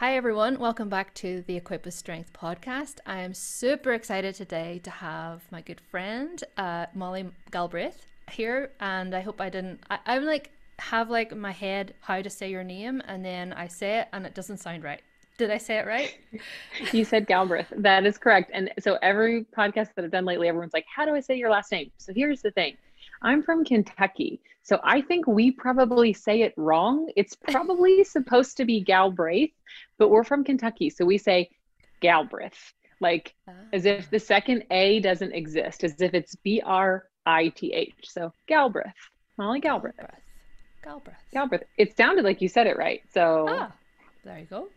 Hi, everyone. Welcome back to the Equip with Strength podcast. I am super excited today to have my good friend, Molly Galbraith here. And I hope I didn't, I'm like, have like in my head how to say your name, and then I say it and it doesn't sound right. Did I say it right? You said Galbraith. That is correct. And so every podcast that I've done lately, everyone's like, how do I say your last name? So here's the thing. I'm from Kentucky. So I think we probably say it wrong. It's probably supposed to be Galbraith, but we're from Kentucky. So we say Galbraith, like as if Ah, the second A doesn't exist, as if it's Brith. So Galbraith, Molly Galbraith, Galbraith. Galbraith. Galbraith. It sounded like you said it right. So Ah, there you go.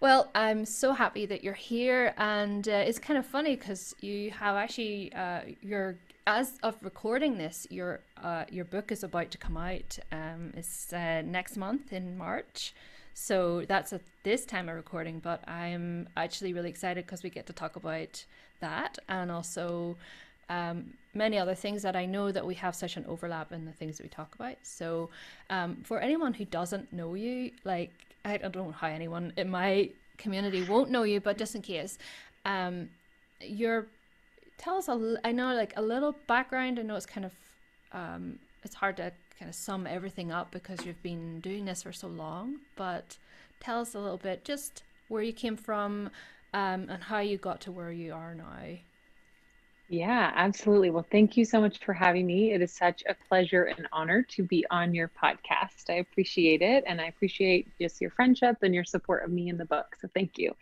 Well, I'm so happy that you're here, and it's kind of funny because you have actually your as of recording this, your book is about to come out. It's next month in March, so that's at this time of recording. But I'm actually really excited because we get to talk about that, and also many other things that I know that we have such an overlap in the things that we talk about. So, for anyone who doesn't know you, like I don't know how anyone in my community won't know you, but just in case, um, you're tell us I know like a little background. I know it's kind of it's hard to kind of sum everything up because you've been doing this for so long, but tell us a little bit just where you came from, and how you got to where you are now. yeah, absolutely. Well, thank you so much for having me. It is such a pleasure and honor to be on your podcast. I appreciate it. And I appreciate just your friendship and your support of me in the book. So thank you.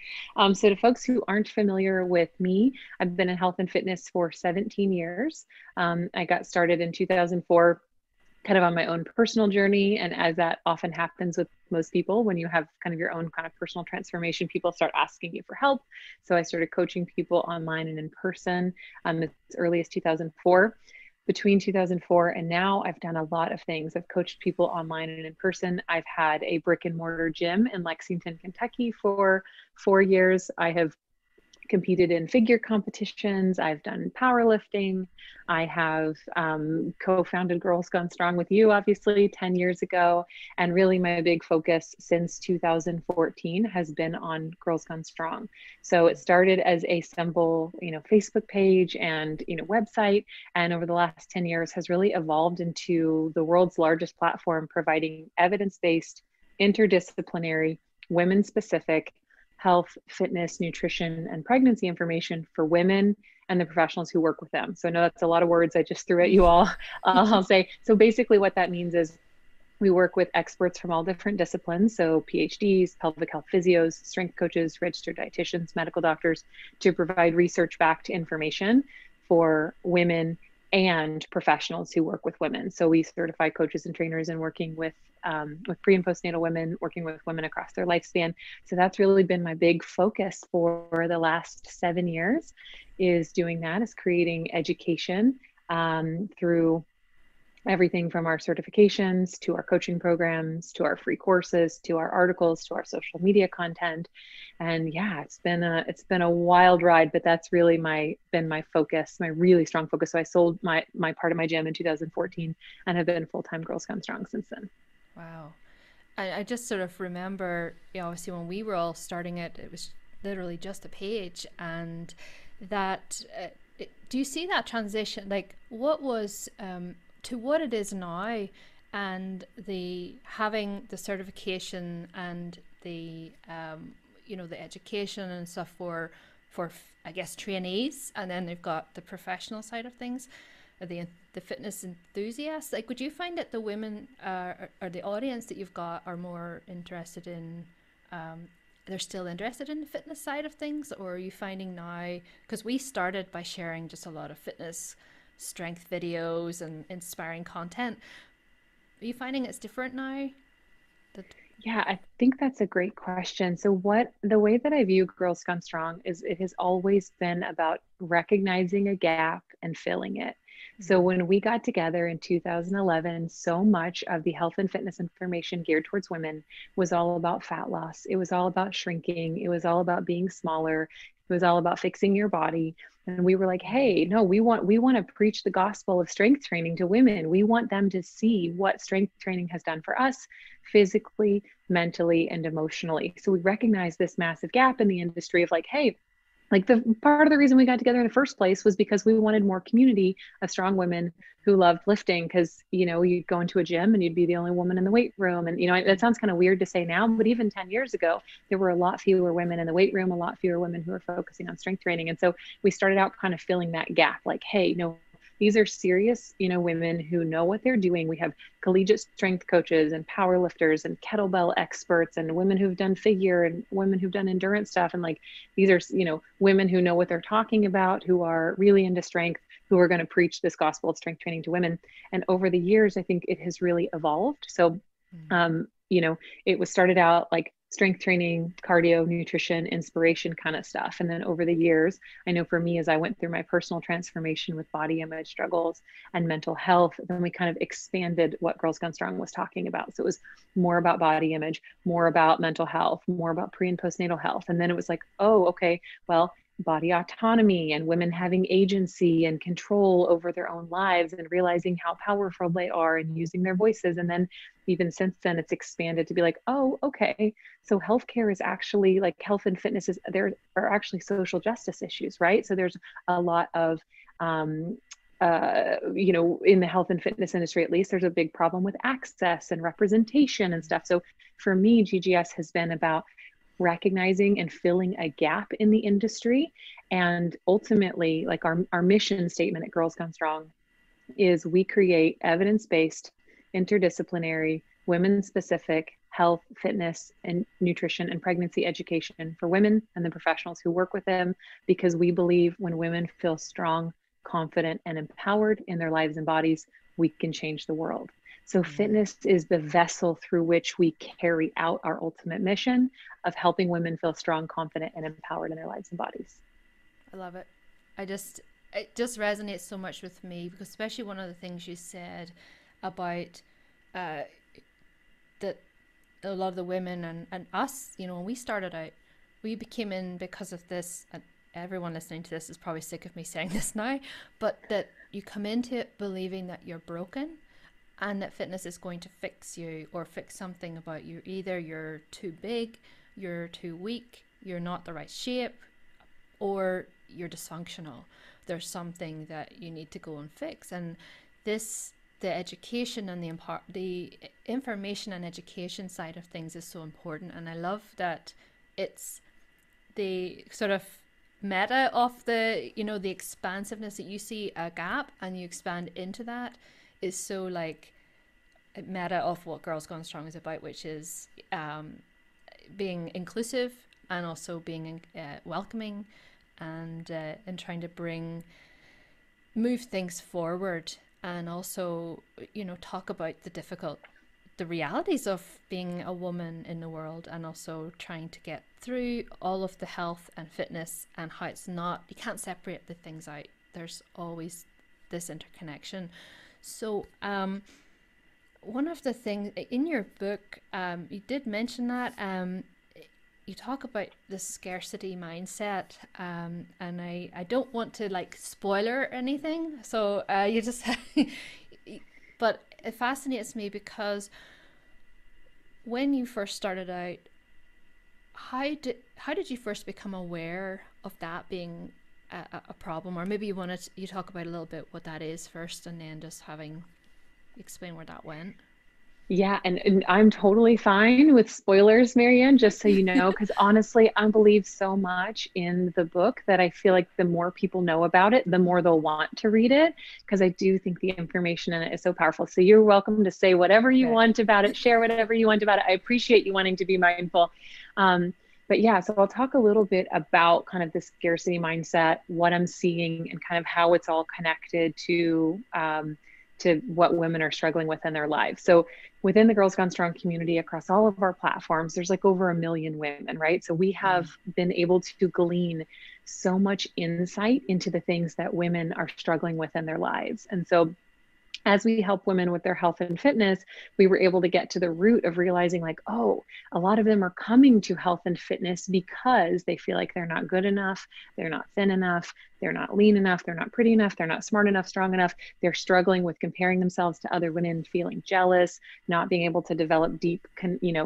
So, to folks who aren't familiar with me, I've been in health and fitness for 17 years. I got started in 2004 kind of on my own personal journey. And as that often happens with most people, when you have kind of your own kind of personal transformation, people start asking you for help. So I started coaching people online and in person as early as 2004. Between 2004 and now, I've done a lot of things. I've coached people online and in person. I've had a brick and mortar gym in Lexington, Kentucky for 4 years. I have competed in figure competitions. I've done powerlifting. I have co-founded Girls Gone Strong with you, obviously, 10 years ago. And really my big focus since 2014 has been on Girls Gone Strong. So it started as a simple, Facebook page and, website. And over the last 10 years has really evolved into the world's largest platform providing evidence-based, interdisciplinary, women-specific health, fitness, nutrition, and pregnancy information for women and the professionals who work with them. So I know that's a lot of words I just threw at you all. I'll say, so basically what that means is we work with experts from all different disciplines. So PhDs, pelvic health physios, strength coaches, registered dietitians, medical doctors to provide research backed information for women and professionals who work with women. So we certify coaches and trainers in working with pre and postnatal women, working with women across their lifespan. So that's really been my big focus for the last 7 years, is doing that, is creating education through everything from our certifications to our coaching programs to our free courses to our articles to our social media content. And yeah, it's been a wild ride, but that's really been my focus, my really strong focus. So I sold my part of my gym in 2014 and have been full-time Girls Gone Strong since then. Wow. I just sort of remember, obviously when we were all starting it, it was literally just a page, and that. Do you see that transition? Like, what was to what it is now, and the having the certification and the the education and stuff for I guess trainees, and then they've got the professional side of things, the fitness enthusiasts. Like, would you find that the women or the audience that you've got are more interested in, they're still interested in the fitness side of things, or are you finding now, because we started by sharing just a lot of fitness strength videos and inspiring content, are you finding it's different now that Yeah, I think that's a great question. So what the way that I view Girls Gone Strong is it has always been about recognizing a gap and filling it. So mm-hmm. when we got together in 2011, so much of the health and fitness information geared towards women was all about fat loss. It was all about shrinking. It was all about being smaller. It was all about fixing your body. And we were like, hey, no, we want to preach the gospel of strength training to women. We want them to see what strength training has done for us physically, mentally, and emotionally. So we recognize this massive gap in the industry of like, hey, like the part of the reason we got together in the first place was because we wanted more community of strong women who loved lifting. Because, you know, you'd go into a gym and you'd be the only woman in the weight room. And, you know, that sounds kind of weird to say now, but even 10 years ago, there were a lot fewer women in the weight room, a lot fewer women who were focusing on strength training. And so we started out kind of filling that gap, like, hey, no, these are serious, you know, women who know what they're doing. We have collegiate strength coaches and power lifters and kettlebell experts and women who've done figure and women who've done endurance stuff. And like, these are, you know, women who know what they're talking about, who are really into strength, who are going to preach this gospel of strength training to women. And over the years, I think it has really evolved. So, you know, it was started out like strength training, cardio, nutrition, inspiration kind of stuff. And then over the years, I know for me, as I went through my personal transformation with body image struggles and mental health, then we kind of expanded what Girls Gone Strong was talking about. So it was more about body image, more about mental health, more about pre and postnatal health. And then it was like, oh, okay, well, body autonomy and women having agency and control over their own lives and realizing how powerful they are and using their voices. And then even since then, it's expanded to be like, oh, okay, so healthcare is actually like health and fitness is, there are actually social justice issues, right? So there's a lot of, you know, in the health and fitness industry, at least, there's a big problem with access and representation and stuff. So for me, GGS has been about recognizing and filling a gap in the industry. And ultimately, like our mission statement at Girls Gone Strong is we create evidence-based, interdisciplinary, women-specific health, fitness, and nutrition and pregnancy education for women and the professionals who work with them, because we believe when women feel strong, confident, and empowered in their lives and bodies, we can change the world. So fitness is the vessel through which we carry out our ultimate mission of helping women feel strong, confident, and empowered in their lives and bodies. I love it. It just resonates so much with me, because especially one of the things you said about that a lot of the women and us, you know, when we started out, we became in because of this, and everyone listening to this is probably sick of me saying this now, but that you come into it believing that you're broken and that fitness is going to fix you or fix something about you. Either you're too big, you're too weak, you're not the right shape, or you're dysfunctional. There's something that you need to go and fix. And the education and the information and education side of things is so important. And I love that it's the sort of meta of the, you know, the expansiveness that you see a gap and you expand into that is so like meta of what Girls Gone Strong is about, which is being inclusive and also being welcoming and trying to move things forward, and also, you know, talk about the realities of being a woman in the world, and also trying to get through all of the health and fitness and how it's not, you can't separate the things out. There's always this interconnection. So one of the things in your book, you did mention that you talk about the scarcity mindset, and I don't want to like spoiler anything, so you just but it fascinates me because when you first started out, how did you first become aware of that being a problem? Or maybe you talk about a little bit what that is first, and then just explain where that went. Yeah, and I'm totally fine with spoilers, Marianne, just so you know, because honestly, I believe so much in the book that I feel like the more people know about it, the more they'll want to read it, because I do think the information in it is so powerful. So you're welcome to say whatever you want about it, share whatever you want about it. I appreciate you wanting to be mindful. But yeah, so I'll talk a little bit about kind of the scarcity mindset, what I'm seeing, and kind of how it's all connected to what women are struggling with in their lives. So within the Girls Gone Strong community across all of our platforms, there's like over 1 million women, right? So we have been able to glean so much insight into the things that women are struggling with in their lives. And so as we help women with their health and fitness, we were able to get to the root of realizing like, oh, a lot of them are coming to health and fitness because they feel like they're not good enough, they're not thin enough, they're not lean enough, they're not pretty enough, they're not smart enough, strong enough. They're struggling with comparing themselves to other women, feeling jealous, not being able to develop deep,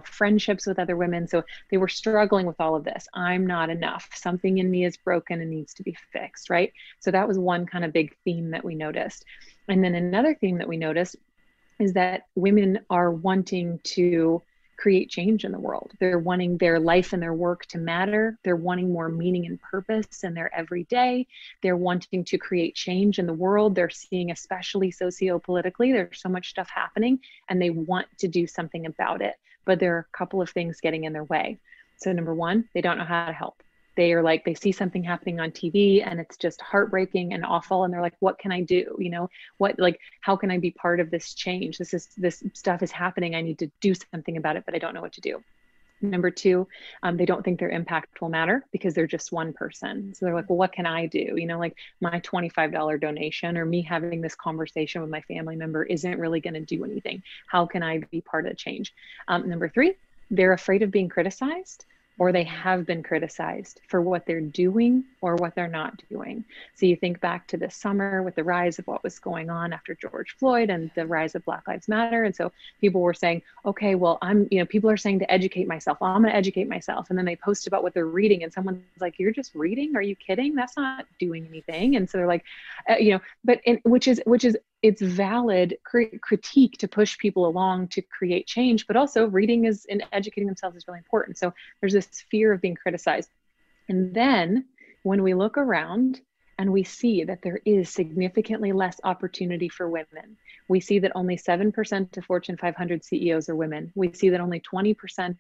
friendships with other women. So they were struggling with all of this. I'm not enough. Something in me is broken and needs to be fixed, right? So that was one kind of big theme that we noticed. And then another theme that we noticed is that women are wanting to create change in the world. They're wanting their life and their work to matter. They're wanting more meaning and purpose in their everyday. They're wanting to create change in the world. They're seeing, especially socio-politically, there's so much stuff happening and they want to do something about it. But there are a couple of things getting in their way. So number one, they don't know how to help. They are like, they see something happening on TV and it's just heartbreaking and awful. And they're like, what can I do? How can I be part of this change? This stuff is happening. I need to do something about it, but I don't know what to do. Number two, they don't think their impact will matter because they're just one person. So they're like, well, what can I do? Like my $25 donation or me having this conversation with my family member isn't really going to do anything. How can I be part of the change? Number three, they're afraid of being criticized, or they have been criticized for what they're doing or what they're not doing. So you think back to this summer with the rise of what was going on after George Floyd and the rise of Black Lives Matter. And so people were saying, okay, well, people are saying to educate myself. Well, I'm going to educate myself. And then they post about what they're reading and someone's like, you're just reading? Are you kidding? That's not doing anything. And so they're like, which is it's valid critique to push people along to create change, but also reading and educating themselves is really important. So there's this fear of being criticized. And then when we look around and we see that there is significantly less opportunity for women, we see that only 7% of Fortune 500 CEOs are women. We see that only 20%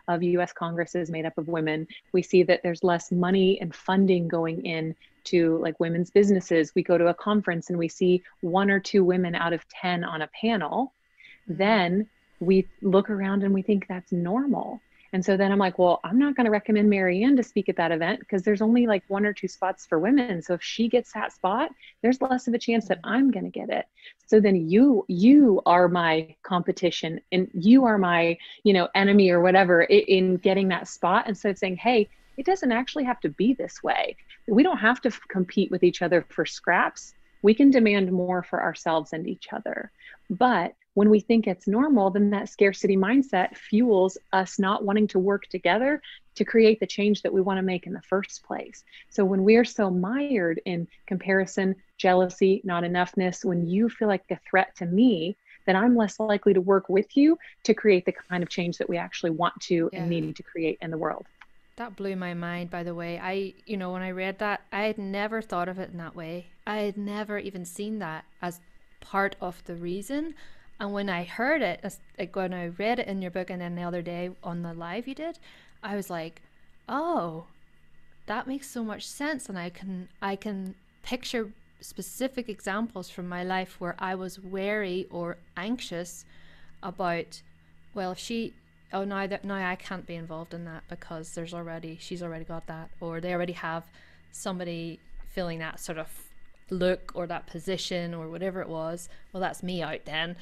of US Congress is made up of women. We see that there's less money and funding going in to like women's businesses. We go to a conference and we see 1 or 2 women out of 10 on a panel. Then we look around and we think that's normal. And so then I'm like, well, I'm not going to recommend Marianne to speak at that event because there's only like 1 or 2 spots for women. So if she gets that spot, there's less of a chance that I'm going to get it. So then you are my competition and you are my, enemy or whatever in getting that spot. Instead of saying, hey, it doesn't actually have to be this way. We don't have to compete with each other for scraps. We can demand more for ourselves and each other. But when we think it's normal, then that scarcity mindset fuels us not wanting to work together to create the change that we want to make in the first place. So when we are so mired in comparison, jealousy, not enoughness, when you feel like a threat to me, then I'm less likely to work with you to create the kind of change that we actually want to and need to create in the world. That blew my mind, by the way. When I read that, I had never thought of it in that way. I had never even seen that as part of the reason. And when I heard it, like when I read it in your book and then the other day on the live you did, I was like, oh, that makes so much sense. And I can picture specific examples from my life where I was wary or anxious about, well, if she, oh, now I can't be involved in that because she's already got that, or they already have somebody filling that sort of look or that position or whatever it was. Well, that's me out then,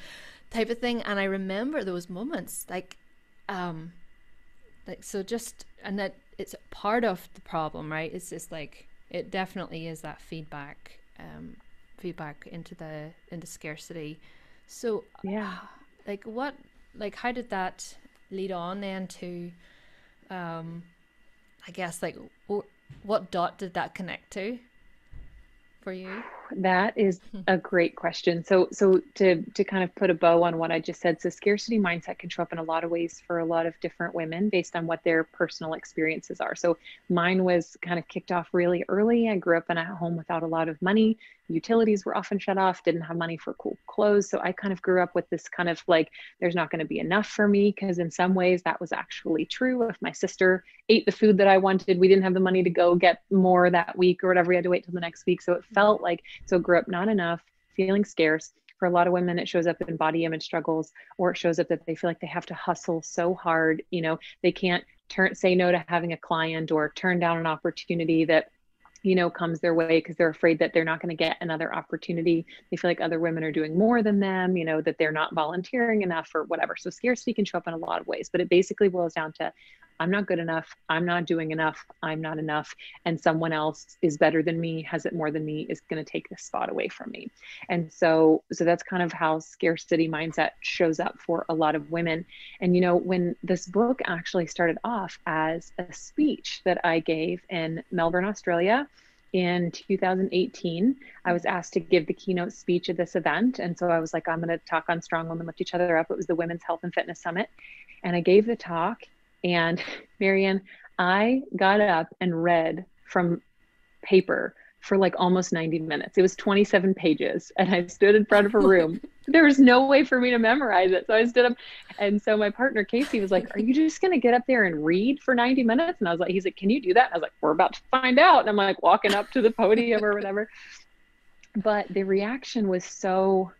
type of thing. And I remember those moments, and that it's part of the problem, right? It's just like, it definitely is that feedback into scarcity. So yeah, how did that lead on then to I guess what dot did that connect to for you? That is a great question. So to kind of put a bow on what I just said, so scarcity mindset can show up in a lot of ways for a lot of different women based on what their personal experiences are. So mine was kind of kicked off really early. I grew up in a home without a lot of money. Utilities were often shut off, didn't have money for cool clothes. So I kind of grew up with this kind of like, there's not going to be enough for me, because in some ways that was actually true. If my sister ate the food that I wanted, we didn't have the money to go get more that week or whatever. We had to wait till the next week. So it felt like, so grew up not enough, feeling scarce. For a lot of women, it shows up in body image struggles, or it shows up that they feel like they have to hustle so hard. They can't say no to having a client or turn down an opportunity that comes their way because they're afraid that they're not going to get another opportunity. They feel like other women are doing more than them, that they're not volunteering enough or whatever. So scarcity can show up in a lot of ways, but it basically boils down to, I'm not good enough. I'm not doing enough. I'm not enough. And someone else is better than me, has it more than me, is going to take this spot away from me. And so that's kind of how scarcity mindset shows up for a lot of women. And, when this book actually started off as a speech that I gave in Melbourne, Australia, in 2018, I was asked to give the keynote speech at this event. And so I was like, I'm going to talk on Strong Women Lift Each Other Up. It was the Women's Health and Fitness Summit. And I gave the talk. And Marianne, I got up and read from paper for like almost 90 minutes. It was 27 pages. And I stood in front of a room. There was no way for me to memorize it. So I stood up. And so my partner, Casey, was like, are you just going to get up there and read for 90 minutes? And I was like, he's like, can you do that? And I was like, we're about to find out. And I'm like walking up to the podium or whatever. But the reaction was so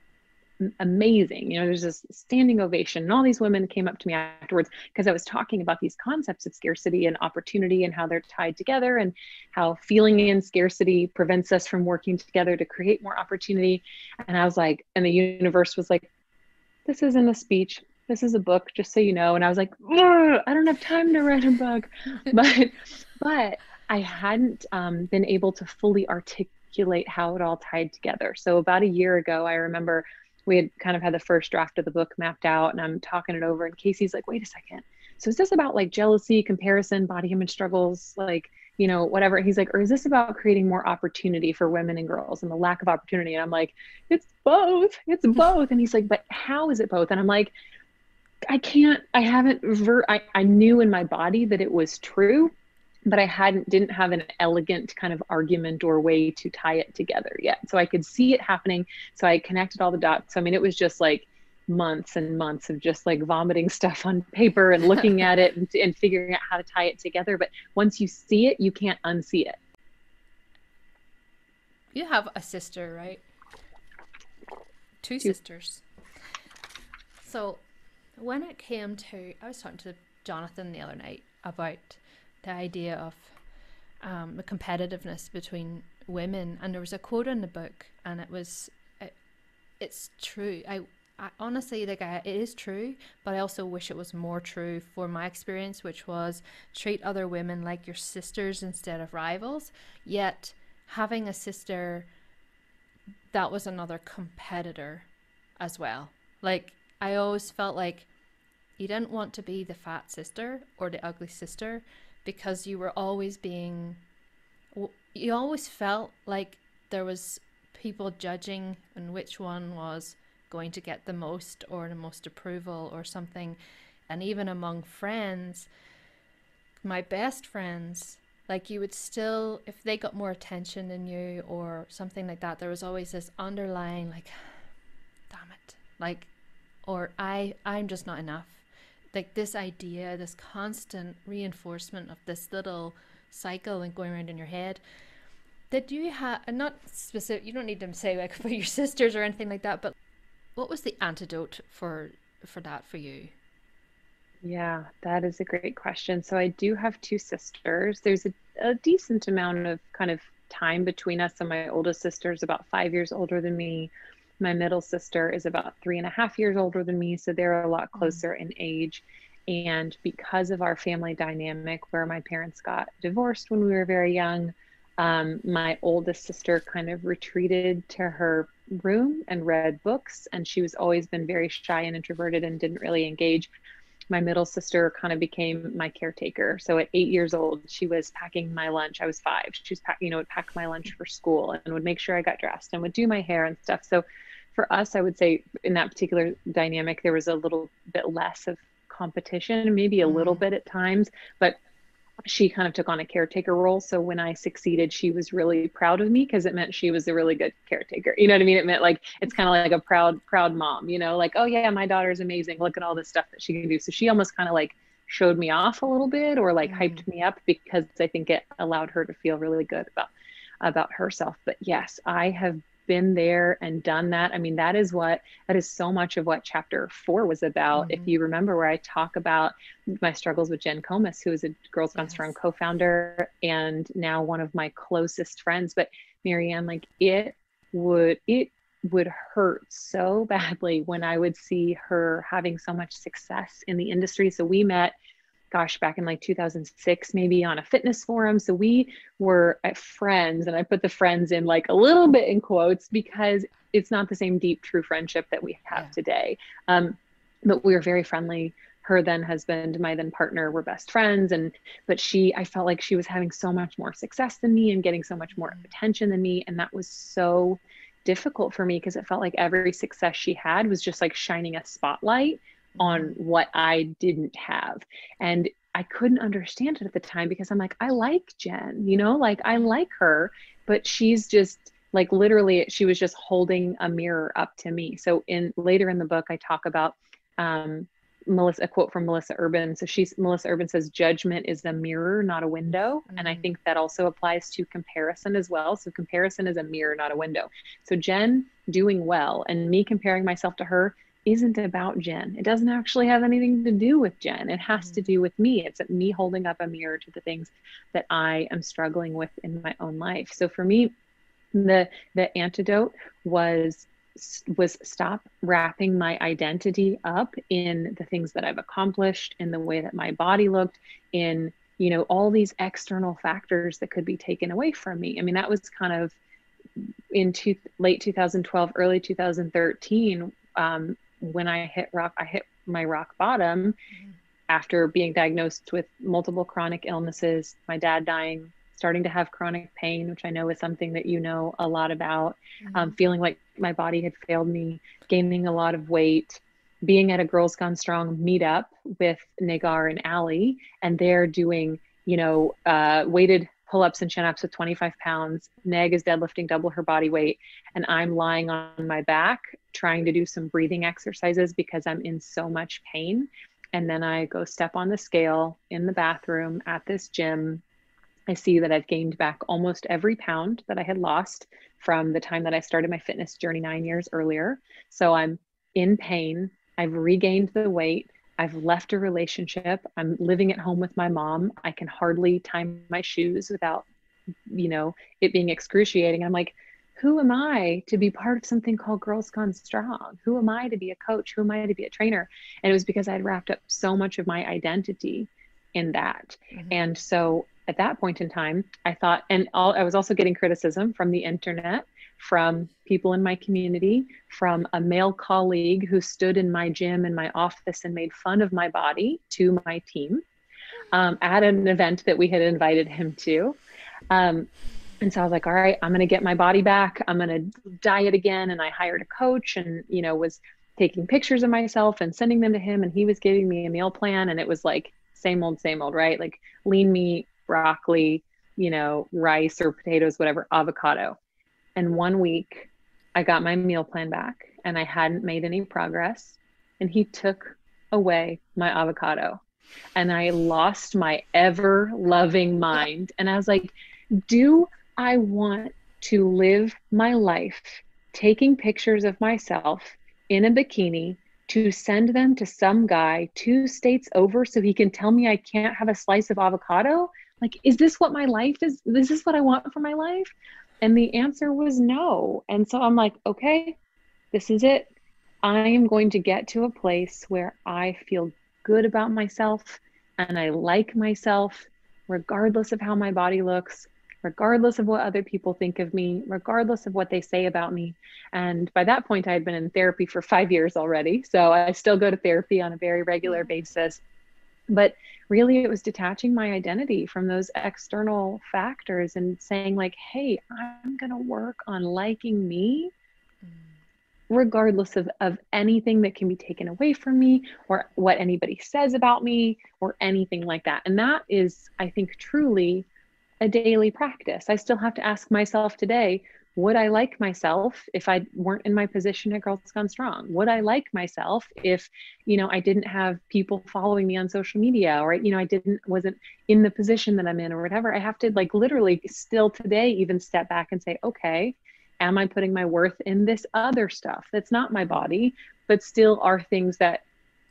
amazing. There's this standing ovation, and all these women came up to me afterwards because I was talking about these concepts of scarcity and opportunity and how they're tied together, and how feeling in scarcity prevents us from working together to create more opportunity. And I was like, and the universe was like, this isn't a speech, this is a book, just so you know. And I was like, I don't have time to write a book. but I hadn't been able to fully articulate how it all tied together. So about a year ago, I remember we had kind of had the first draft of the book mapped out, and I'm talking it over, and Casey's like, wait a second. So is this about like jealousy, comparison, body image struggles, like, whatever? He's like, or is this about creating more opportunity for women and girls and the lack of opportunity? And I'm like, it's both. And he's like, but how is it both? And I'm like, I knew in my body that it was true, but I didn't have an elegant kind of argument or way to tie it together yet. So I could see it happening. So I connected all the dots. I mean, it was just like months and months of just like vomiting stuff on paper and looking at it and figuring out how to tie it together. But once you see it, you can't unsee it. You have a sister, right? Two sisters. So when it came to, I was talking to Jonathan the other night about the idea of the competitiveness between women, and there was a quote in the book, and it's true. I honestly, like, it is true, but I also wish it was more true for my experience, which was treat other women like your sisters instead of rivals. Yet having a sister that was another competitor as well. Like, I always felt like you didn't want to be the fat sister or the ugly sister, because you always felt like there was people judging on which one was going to get the most or the most approval or something. And even among friends, my best friends, like, you would still, if they got more attention than you or something like that, there was always this underlying like, damn it, like, or I'm just not enough. Like, this idea, this constant reinforcement of this little cycle and going around in your head. Did you have, and not specific, you don't need to say like about your sisters or anything like that, but what was the antidote for that for you? Yeah, that is a great question. So I do have two sisters. There's a decent amount of kind of time between us. So my oldest sister is about 5 years older than me. My middle sister is about 3.5 years older than me. So they're a lot closer in age. And because of our family dynamic, where my parents got divorced when we were very young, my oldest sister kind of retreated to her room and read books. And she was always been very shy and introverted and didn't really engage. My middle sister kind of became my caretaker. So at 8 years old, she was packing my lunch. I was 5. She was would pack my lunch for school and would make sure I got dressed and would do my hair and stuff. So for us, I would say in that particular dynamic, there was a little bit less of competition, maybe a little bit at times, but she kind of took on a caretaker role. So when I succeeded, she was really proud of me because it meant she was a really good caretaker. You know what I mean? It meant like, it's kind of like a proud mom, like, oh yeah, my daughter's amazing. Look at all this stuff that she can do. So she almost kind of like showed me off a little bit, or like hyped me up, because I think it allowed her to feel really good about herself. But yes, I have been there and done that. I mean, that is so much of what chapter 4 was about. If Mm-hmm. you remember, where I talk about my struggles with Jen Comas, who is a Girls Gone Strong Yes. co-founder and now one of my closest friends. But Marianne, like it would hurt so badly when I would see her having so much success in the industry. So we met, gosh, back in like 2006, maybe on a fitness forum. So we were friends, and I put the friends in like a little bit in quotes because it's not the same deep, true friendship that we have Yeah. today. But we were very friendly. Her then husband, my then partner, were best friends. But I felt like she was having so much more success than me and getting so much more attention than me. And that was so difficult for me because it felt like every success she had was just like shining a spotlight on what I didn't have. And I couldn't understand it at the time because I'm like, I like Jen, like I like her, but she's just like, literally, she was just holding a mirror up to me. So later in the book, I talk about a quote from Melissa Urban. So Melissa Urban says, judgment is a mirror, not a window. And I think that also applies to comparison as well. So comparison is a mirror, not a window. So Jen doing well and me comparing myself to her isn't about Jen. It doesn't actually have anything to do with Jen. It has to do with me. It's me holding up a mirror to the things that I am struggling with in my own life. So for me, the antidote was stop wrapping my identity up in the things that I've accomplished, in the way that my body looked, in all these external factors that could be taken away from me. I mean, that was kind of in late 2012, early 2013, when I hit my rock bottom after being diagnosed with multiple chronic illnesses, my dad dying, starting to have chronic pain, which I know is something that you know a lot about, feeling like my body had failed me, gaining a lot of weight, being at a Girls Gone Strong meetup with Nagar and Allie, and they're doing, weighted pull-ups and chin-ups with 25 pounds. Neg is deadlifting double her body weight, and I'm lying on my back trying to do some breathing exercises because I'm in so much pain. And then I go step on the scale in the bathroom at this gym. I see that I've gained back almost every pound that I had lost from the time that I started my fitness journey 9 years earlier. So I'm in pain. I've regained the weight. I've left a relationship. I'm living at home with my mom. I can hardly tie my shoes without, it being excruciating. I'm like, who am I to be part of something called Girls Gone Strong? Who am I to be a coach? Who am I to be a trainer? And it was because I'd wrapped up so much of my identity in that. And so at that point in time, I thought, I was also getting criticism from the internet, from people in my community, from a male colleague who stood in my gym in my office and made fun of my body to my team at an event that we had invited him to. And so I was like, all right, I'm going to get my body back. I'm going to diet again. And I hired a coach and, was taking pictures of myself and sending them to him. And he was giving me a meal plan. And it was like, same old, right? Like lean meat, broccoli, rice or potatoes, whatever, avocado. And 1 week I got my meal plan back and I hadn't made any progress. And he took away my avocado and I lost my ever loving mind. And I was like, do I want to live my life taking pictures of myself in a bikini to send them to some guy 2 states over so he can tell me I can't have a slice of avocado? Like, is this what my life is? Is this what I want for my life? And the answer was no. And so I'm like, okay, this is it. I am going to get to a place where I feel good about myself and I like myself, regardless of how my body looks, regardless of what other people think of me, regardless of what they say about me. And by that point, I had been in therapy for 5 years already. So I still go to therapy on a very regular basis. But really, it was detaching my identity from those external factors and saying like, hey, I'm going to work on liking me regardless of anything that can be taken away from me or what anybody says about me or anything like that. And that is, I think, truly a daily practice. I still have to ask myself today, would I like myself if I weren't in my position at Girls Gone Strong? Would I like myself if, I didn't have people following me on social media or, I wasn't in the position that I'm in or whatever? I have to like literally still today even step back and say, okay, am I putting my worth in this other stuff that's not my body, but still are things that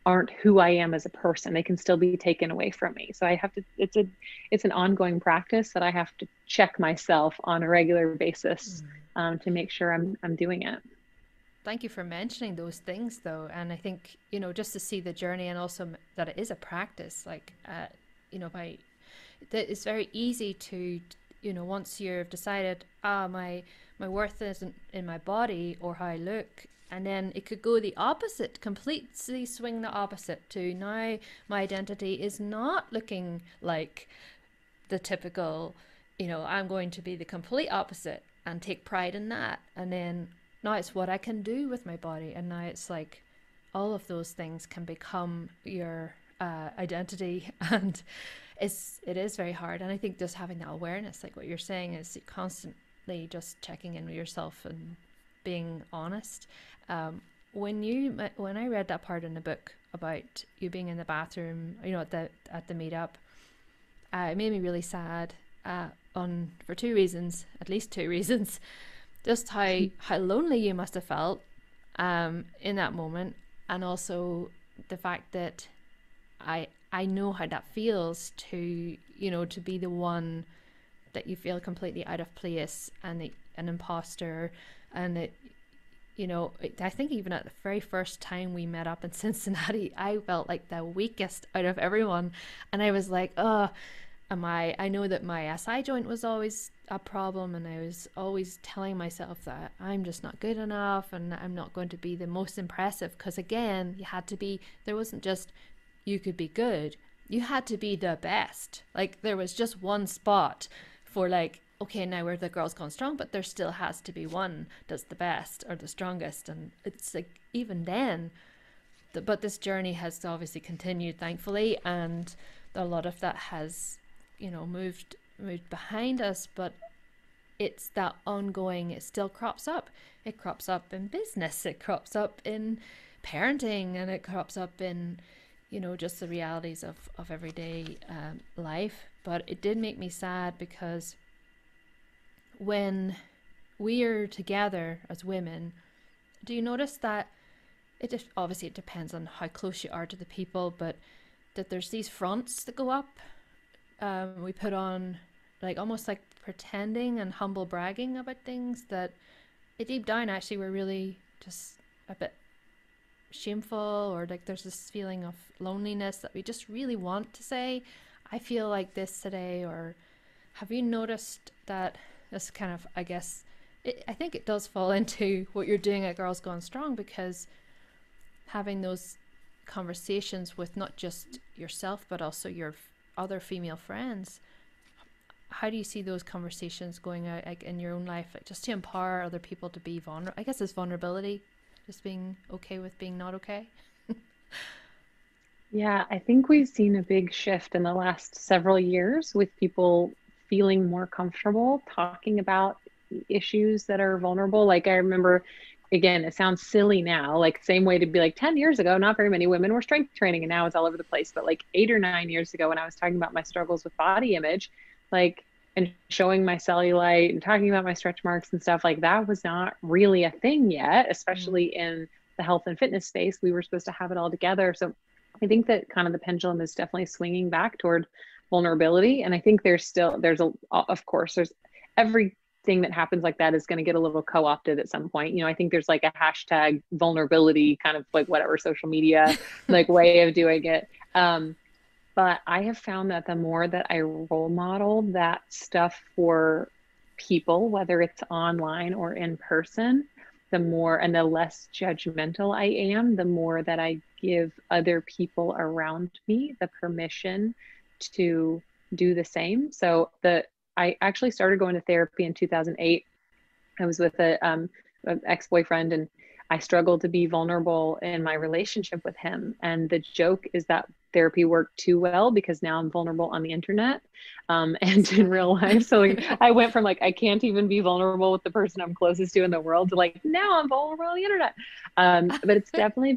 aren't who I am as a person? They can still be taken away from me. So I have to, it's an ongoing practice that I have to check myself on a regular basis, to make sure I'm doing it. Thank you for mentioning those things, though. And I think, just to see the journey, and also that it is a practice, like, by that it's very easy to, once you've decided, my worth isn't in my body or how I look, and then it could go the opposite, completely swing the opposite to now my identity is not looking like the typical, I'm going to be the complete opposite and take pride in that. And then now it's what I can do with my body. And now it's like all of those things can become your identity. And it is very hard. And I think just having that awareness, like what you're saying, is constantly just checking in with yourself and being honest. When I read that part in the book about you being in the bathroom, at the meetup, it made me really sad, for two reasons, at least two reasons. Just how lonely you must have felt in that moment, and also the fact that I know how that feels to to be the one that you feel completely out of place and an imposter, and that I think even at the very first time we met up in Cincinnati, I felt like the weakest out of everyone, and I was like, oh, I know that my SI joint was always a problem, and I was always telling myself that I'm just not good enough and I'm not going to be the most impressive, because again, there wasn't just you could be good, you had to be the best. Like, there was just one spot for, like, okay, now we're the Girls Gone Strong, but there still has to be one that's the best or the strongest. And it's like, even then, but this journey has obviously continued, thankfully, and a lot of that has moved behind us. But it's that ongoing, it still crops up. It crops up in business, it crops up in parenting, and it crops up in just the realities of everyday life. But it did make me sad, because when we are together as women, do you notice that obviously it depends on how close you are to the people, but that there's these fronts that go up, we put on, like, almost like pretending and humble bragging about things that deep down actually we're really just a bit shameful, or like there's this feeling of loneliness that we just really want to say, I feel like this today. Or have you noticed that this kind of, I guess, I think it does fall into what you're doing at Girls Gone Strong, because having those conversations with not just yourself but also your other female friends, how do you see those conversations going out, like, in your own life, like, just to empower other people to be vulnerable? I guess it's vulnerability, just being okay with being not okay. Yeah, I think we've seen a big shift in the last several years with people feeling more comfortable talking about issues that are vulnerable. Like, I remember, again, it sounds silly now, like, same way to be like 10 years ago, not very many women were strength training, and now it's all over the place. But like 8 or 9 years ago, when I was talking about my struggles with body image, like, and showing my cellulite and talking about my stretch marks and stuff, like, that was not really a thing yet, especially in the health and fitness space. We were supposed to have it all together. So I think that kind of the pendulum is definitely swinging back toward vulnerability. And I think of course, there's everything that happens like that is going to get a little co-opted at some point. I think there's like a hashtag vulnerability, kind of like whatever social media, like, way of doing it. But I have found that the more that I role model that stuff for people, whether it's online or in person, the more and the less judgmental I am, the more that I give other people around me the permission to do the same. So I actually started going to therapy in 2008. I was with an ex-boyfriend, and I struggled to be vulnerable in my relationship with him. And the joke is that therapy worked too well, because now I'm vulnerable on the internet, and in real life. So like, I went from like, I can't even be vulnerable with the person I'm closest to in the world, to like, now I'm vulnerable on the internet. But it's definitely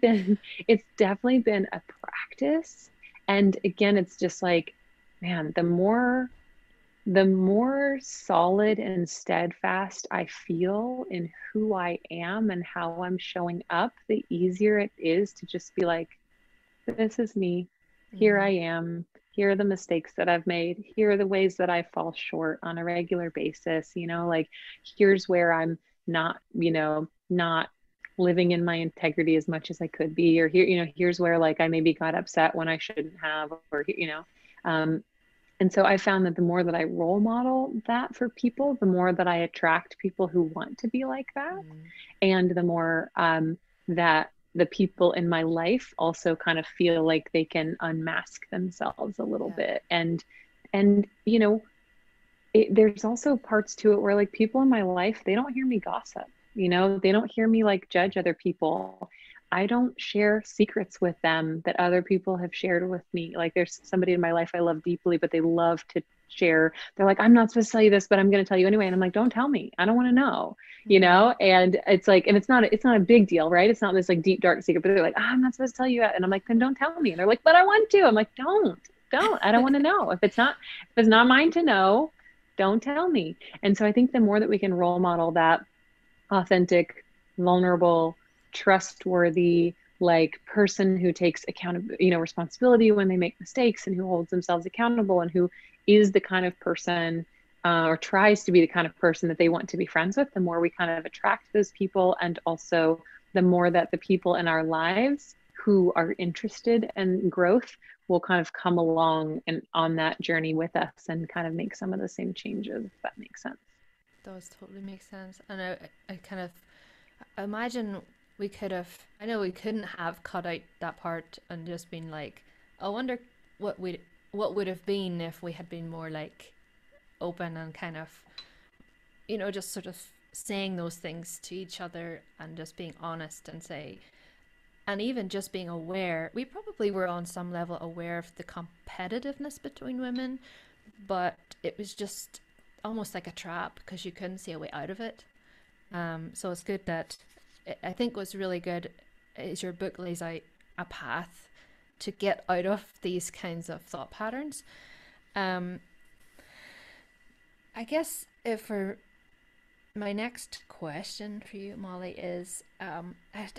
been a practice. And again, it's just like, man, the more the more solid and steadfast I feel in who I am and how I'm showing up, the easier it is to just be like, this is me. Here I Mm, am. Here are the mistakes that I've made. Here are the ways that I fall short on a regular basis. Like here's where I'm not, not living in my integrity as much as I could be, or here, here's where like I maybe got upset when I shouldn't have, or, um, and so I found that the more that I role model that for people, the more that I attract people who want to be like that. mm, And the more that the people in my life also kind of feel like they can unmask themselves a little yeah. bit. And there's also parts to it where like people in my life, they don't hear me gossip, they don't hear me like judge other people. I don't share secrets with them that other people have shared with me. Like there's somebody in my life I love deeply, but they love to share. They're like, I'm not supposed to tell you this, but I'm going to tell you anyway. And I'm like, don't tell me. I don't want to know, Mm, And it's like, and it's not a big deal, right? It's not this like deep, dark secret, but they're like, I'm not supposed to tell you that. And I'm like, then don't tell me. And they're like, but I want to. I'm like, don't, I don't want to know. If it's not mine to know, don't tell me. And so I think the more that we can role model that authentic, vulnerable, trustworthy, like person who takes responsibility when they make mistakes and who holds themselves accountable and who is the kind of person or tries to be the kind of person that they want to be friends with, the more we kind of attract those people. And also the more that the people in our lives who are interested in growth will kind of come along and on that journey with us and kind of make some of the same changes, if that makes sense. does totally make sense. And I kind of imagine we could have, I know we couldn't have cut out that part and just been like, I wonder what would have been if we had been more like open and kind of, just sort of saying those things to each other and just being honest and say, and even just being aware. We probably were on some level aware of the competitiveness between women, but it was just almost like a trap because you couldn't see a way out of it. So it's good that I think what's really good is your book lays out a path to get out of these kinds of thought patterns. Um, I guess if for my next question for you, Molly, is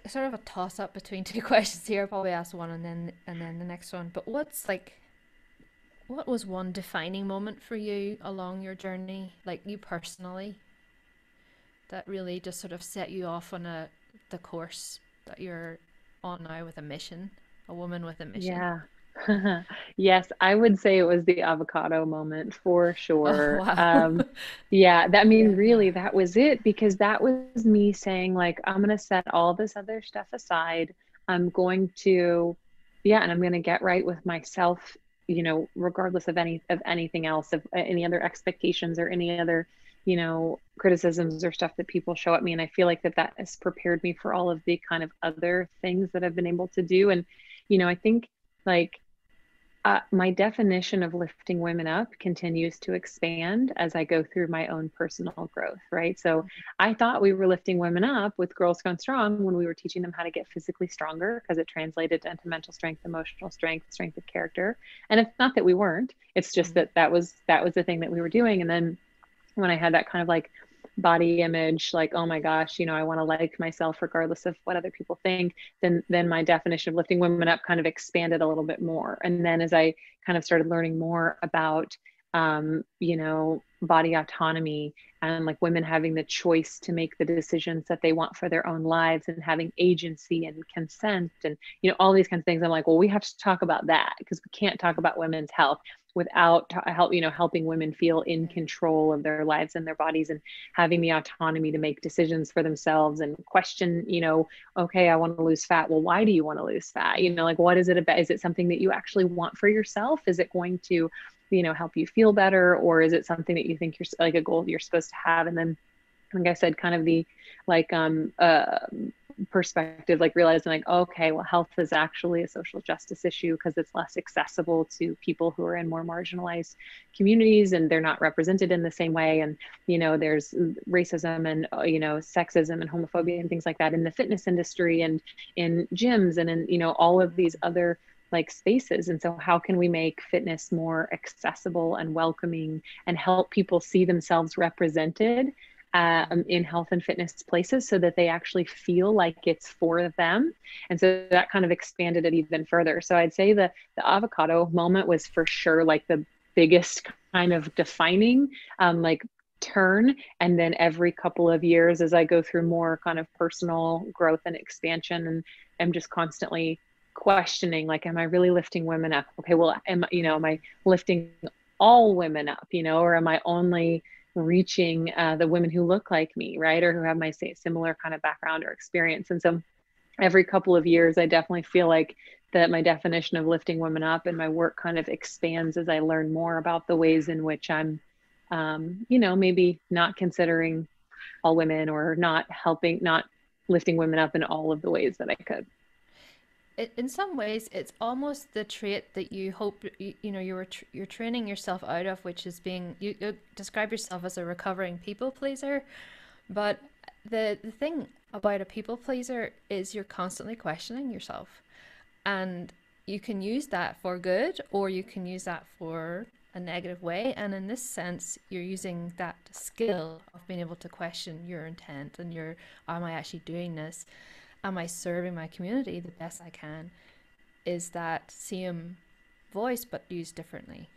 sort of a toss up between two questions here. I'll probably ask one and then the next one. But what was one defining moment for you along your journey, like you personally, that really just sort of set you off on the course that you're on now with a mission, a woman with a mission? Yeah. Yes, I would say it was the avocado moment for Oh sure. wow. Yeah, that I mean, Yeah. really, that was it because that was me saying, like, I'm gonna set all this other stuff aside. I'm going to, yeah, and I'm gonna get right with myself, regardless of anything else, of any other expectations or any other, criticisms or stuff that people show at me. And I feel like that has prepared me for all of the kind of other things that I've been able to do. And, I think like my definition of lifting women up continues to expand as I go through my own personal growth, right? So I thought we were lifting women up with Girls Gone Strong when we were teaching them how to get physically stronger because it translated into mental strength, emotional strength, strength of character. And it's not that we weren't, it's just Mm, that was the thing that we were doing. And then when I had that kind of like body image, like, oh my gosh, I want to like myself regardless of what other people think, then my definition of lifting women up kind of expanded a little bit more. And then as I kind of started learning more about body autonomy and like women having the choice to make the decisions that they want for their own lives and having agency and consent and all these kinds of things, I'm like, well, we have to talk about that because we can't talk about women's health without helping women feel in yeah. control of their lives and their bodies and having the autonomy to make decisions for themselves and question, okay, I want to lose fat. Well, why do you want to lose fat? Mm, Like, what is it about? Is it something that you actually want for yourself? Is it going to, help you feel better? Or is it something that you think you're like a goal you're supposed to have? And then, like I said, kind of the like perspective, like realizing like, okay, well, health is actually a social justice issue because it's less accessible to people who are in more marginalized communities and they're not represented in the same way. And, there's racism and, sexism and homophobia and things like that in the fitness industry and in gyms and in, all of these other like spaces. And so how can we make fitness more accessible and welcoming and help people see themselves represented in health and fitness places so that they actually feel like it's for them. And so that kind of expanded it even further. So I'd say the avocado moment was for sure like the biggest kind of defining like turn. And then every couple of years, as I go through more kind of personal growth and expansion, and I'm just constantly questioning, like, am I really lifting women up? Okay, well, am I lifting all women up, or am I only reaching the women who look like me, right? Or who have my similar kind of background or experience. And so every couple of years, I definitely feel like that my definition of lifting women up and my work kind of expands as I learn more about the ways in which I'm, maybe not considering all women or not lifting women up in all of the ways that I could. In some ways, it's almost the trait that you hope you're training yourself out of, which is being you describe yourself as a recovering people pleaser. But the thing about a people pleaser is you're constantly questioning yourself, and you can use that for good or you can use that for a negative way. And in this sense, you're using that skill of being able to question your intent and your, am I actually doing this? Am I serving my community the best I can? Is that same voice but used differently?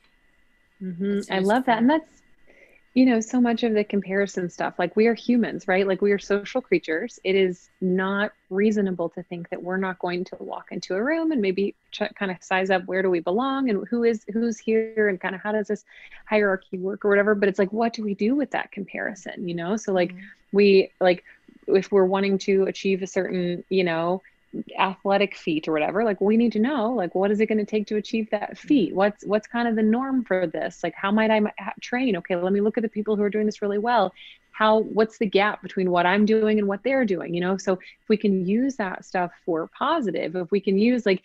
It's I used love that. And for that's, so much of the comparison stuff, like we are humans, right? Like we are social creatures. It is not reasonable to think that we're not going to walk into a room and maybe kind of size up where do we belong and who's here and kind of how does this hierarchy work or whatever. But it's like, what do we do with that comparison? So like we like if we're wanting to achieve a certain, athletic feat or whatever, like we need to know, like, what is it going to take to achieve that feat? What's kind of the norm for this? Like, how might I train? Okay, let me look at the people who are doing this really well. What's the gap between what I'm doing and what they're doing? So if we can use that stuff for positive, if we can use like,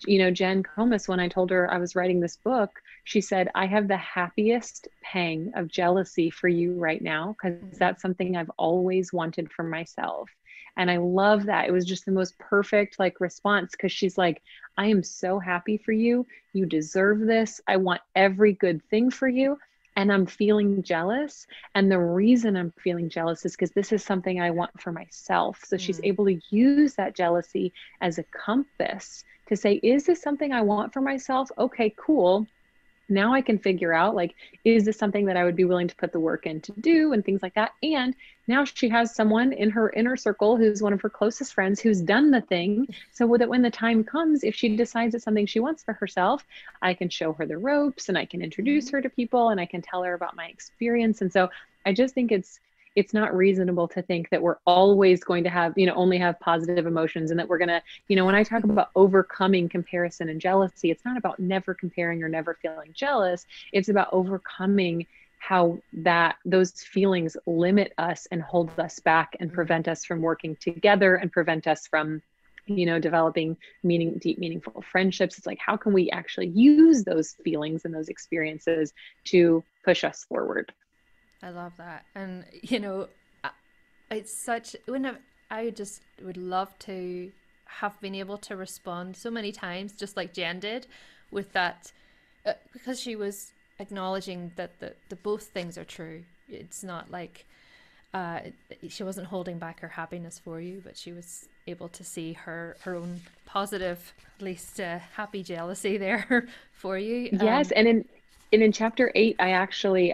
Jen Comas, when I told her I was writing this book, she said, I have the happiest pang of jealousy for you right now, because that's something I've always wanted for myself. And I love that. It was just the most perfect like response, because she's like, I am so happy for you. You deserve this. I want every good thing for you. And I'm feeling jealous. And the reason I'm feeling jealous is because this is something I want for myself. So she's able to use that jealousy as a compass to say, is this something I want for myself? Okay, cool. Now I can figure out, like, is this something that I would be willing to put the work in to do and things like that. And now she has someone in her inner circle who's one of her closest friends who's done the thing, so that when the time comes, if she decides it's something she wants for herself, I can show her the ropes and I can introduce her to people and I can tell her about my experience. And so I just think it's not reasonable to think that we're always going to have, only have positive emotions, and that we're going to, when I talk about overcoming comparison and jealousy, it's not about never comparing or never feeling jealous. It's about overcoming how those feelings limit us and hold us back and prevent us from working together and prevent us from, developing deep, meaningful friendships. It's like, how can we actually use those feelings and those experiences to push us forward? I love that. And, it's such, when I just would love to have been able to respond so many times, just like Jen did, with that, because she was acknowledging that the both things are true. It's not like uh, she wasn't holding back her happiness for you, but she was able to see her own positive, at least happy jealousy there for you. Yes, and in chapter 8, I actually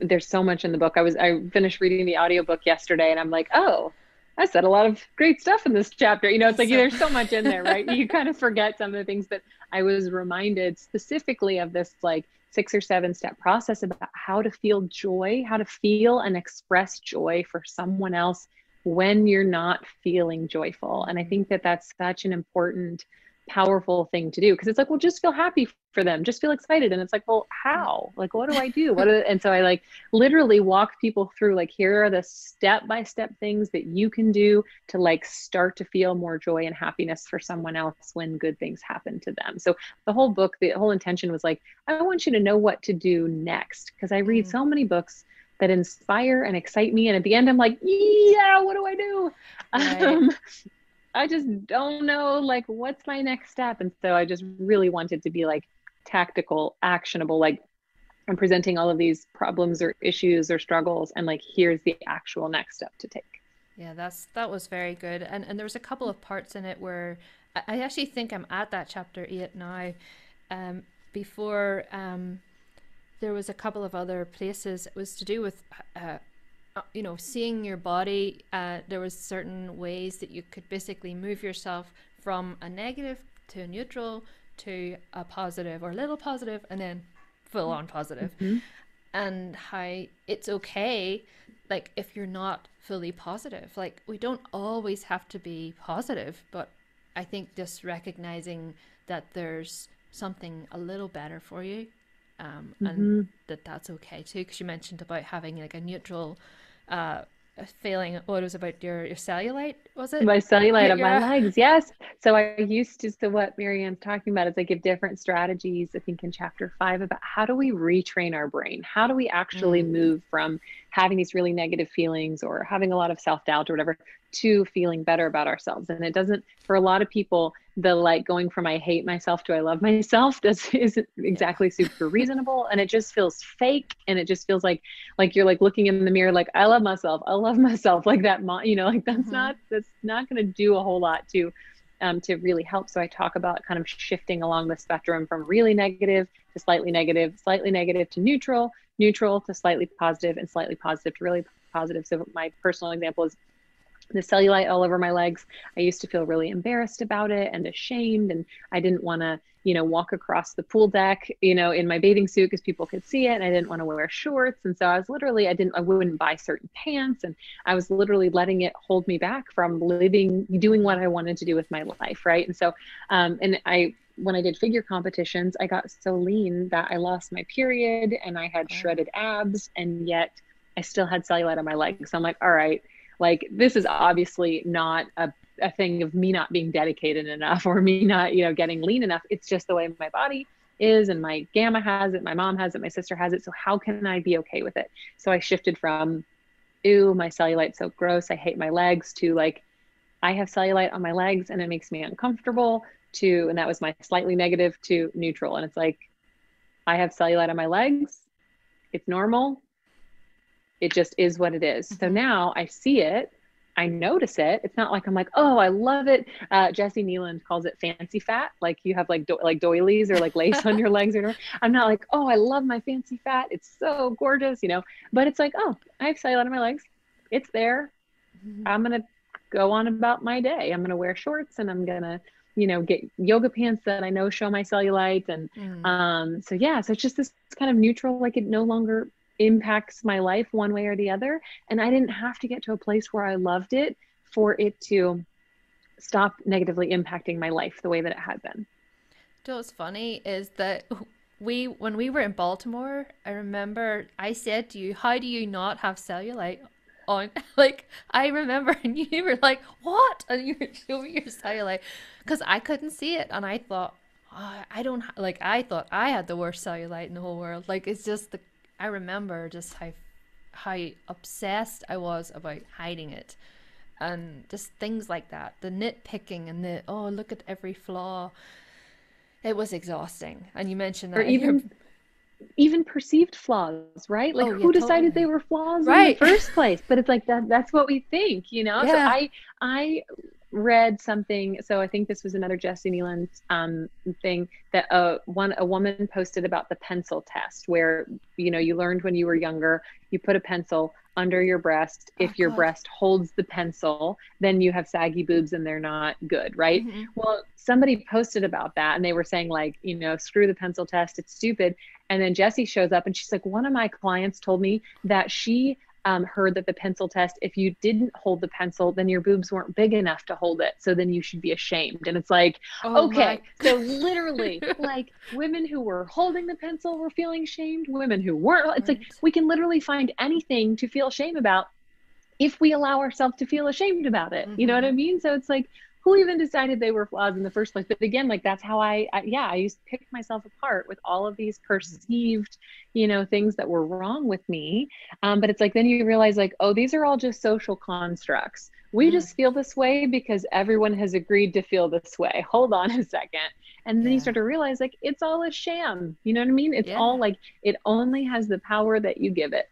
there's so much in the book. I finished reading the audiobook yesterday and I'm like, oh, I said a lot of great stuff in this chapter. It's like So, there's so much in there, right? You kind of forget some of the things, but I was reminded specifically of this like 6 or 7 step process about how to feel joy, how to feel and express joy for someone else when you're not feeling joyful. And I think that that's such an important, powerful thing to do, because it's like, well, just feel happy for them, just feel excited. And it's like, well, how? Like, what do I do? And so I like literally walk people through, like, here are the step-by-step things that you can do to like start to feel more joy and happiness for someone else when good things happen to them. So the whole book, the whole intention was like, I want you to know what to do next, because I read so many books that inspire and excite me, and at the end I'm like, yeah, what do I do? right. just don't know, like, what's my next step? And so I just really wanted to be like tactical, actionable, like I'm presenting all of these problems or issues or struggles, and like, here's the actual next step to take. Yeah, that was very good. And there was a couple of parts in it where I actually think I'm at that chapter 8 now. Before there was a couple of other places. It was to do with seeing your body. There was certain ways that you could basically move yourself from a negative to a neutral to a positive or little positive and then full on positive. Mm-hmm. And how it's okay, like, if you're not fully positive, like, we don't always have to be positive, but I think just recognizing that there's something a little better for you, and Mm-hmm. that's okay too, because you mentioned about having like a neutral uh feeling. What, it was about your cellulite, was it? My cellulite on my Yeah. legs, yes. So I used to, so what Marianne's talking about is I give different strategies, I think in chapter 5, about how do we retrain our brain? How do we actually Mm. move from having these really negative feelings or having a lot of self-doubt or whatever to feeling better about ourselves? And it doesn't, for a lot of people, the like going from I hate myself to I love myself does isn't Yeah. exactly super reasonable. And it just feels fake. And it just feels like you're like looking in the mirror, like, I love myself, I love myself, like that, like Mm-hmm. that's not going to do a whole lot to really help. So I talk about kind of shifting along the spectrum from really negative to slightly negative to neutral, neutral to slightly positive, and slightly positive to really positive. So my personal example is the cellulite all over my legs. I used to feel really embarrassed about it and ashamed. And I didn't want to, walk across the pool deck, in my bathing suit because people could see it. And I didn't want to wear shorts. And so I was literally, I wouldn't buy certain pants. And I was literally letting it hold me back from doing Mm-hmm. what I wanted to do with my life. Right. And so, when I did figure competitions, I got so lean that I lost my period and I had Oh. shredded abs, and yet I still had cellulite on my legs. So I'm like, all right, like, this is obviously not a thing of me not being dedicated enough or me not, getting lean enough. It's just the way my body is, and my gamma has it, my mom has it, my sister has it. So how can I be okay with it? So I shifted from, ew, my cellulite's so gross, I hate my legs, to like, I have cellulite on my legs and it makes me uncomfortable, to, and that was my slightly negative, to neutral. And it's like, I have cellulite on my legs. It's normal. It just is what it is. So Mm-hmm. now I see it, I notice it. It's not like I'm like, oh, I love it. Jesse Nealand calls it fancy fat. Like, you have like like doilies or like lace on your legs or whatever. I'm not like, oh, I love my fancy fat, it's so gorgeous. But it's like, oh, I have cellulite on my legs. It's there. I'm gonna go on about my day. I'm gonna wear shorts and I'm gonna, get yoga pants that I know show my cellulite. And Mm. so yeah, so it's just this kind of neutral, like, it no longer impacts my life one way or the other. And I didn't have to get to a place where I loved it for it to stop negatively impacting my life the way that it had been. You know what's funny is that when we were in Baltimore, I remember I said to you, "How do you not have cellulite on?" Like, I remember, and you were like, "What?" And you were showing your cellulite because I couldn't see it, and I thought, oh, I don't like. I thought I had the worst cellulite in the whole world. Like, it's just the. I remember just how obsessed I was about hiding it, and just things like that, the nitpicking and the, oh, look at every flaw. It was exhausting. And you mentioned Or that in your. even perceived flaws, right? Like, Oh, yeah, who decided they totally. were flaws in the Right. first place? But it's like that's what we think. So Yeah. I read something. So I think this was another Jesse Nealand thing that a woman posted about the pencil test, where you learned when you were younger, you put a pencil under your breast. Oh, If your God. breast holds the pencil, then you have saggy boobs and they're not good, right? Hmm. Well, somebody posted about that and they were saying, like, screw the pencil test, it's stupid. And then Jessie shows up and she's like, one of my clients told me that she heard that the pencil test, if you didn't hold the pencil, then your boobs weren't big enough to hold it. So then you should be ashamed. And it's like, Oh, my. okay, so literally, like, women who were holding the pencil were feeling shamed, women who weren't. It's like, Weren't. we can literally find anything to feel shame about if we allow ourselves to feel ashamed about it. You know what Hmm. I mean? So it's like, who even decided they were flaws in the first place? But again, like that's how I used to pick myself apart with all of these perceived, things that were wrong with me. But it's like, then you realize like, oh, these are all just social constructs. We Mm, just feel this way because everyone has agreed to feel this way. Hold on a second. And then you yeah. start to realize like, it's all a sham. You know what I mean? It's Yeah. all like, it only has the power that you give it.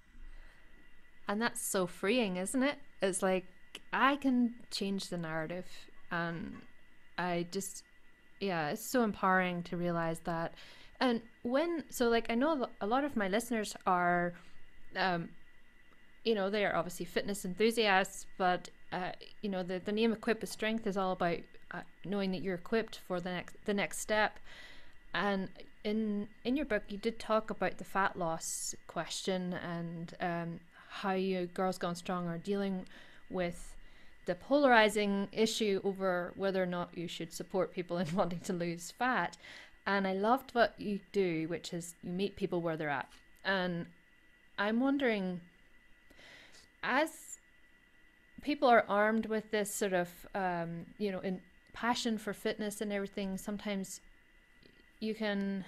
And that's so freeing, isn't it? It's like I can change the narrative, and I just, yeah, it's so empowering to realize that. And so like, I know a lot of my listeners are, um, they are obviously fitness enthusiasts, but, the name Equip with Strength is all about knowing that you're equipped for the next step. And in your book, you did talk about the fat loss question, and how you Girls Gone Strong are dealing with the polarizing issue over whether or not you should support people in wanting to lose fat. And I loved what you do, which is you meet people where they're at. And I'm wondering, as people are armed with this sort of, in passion for fitness and everything, sometimes you can,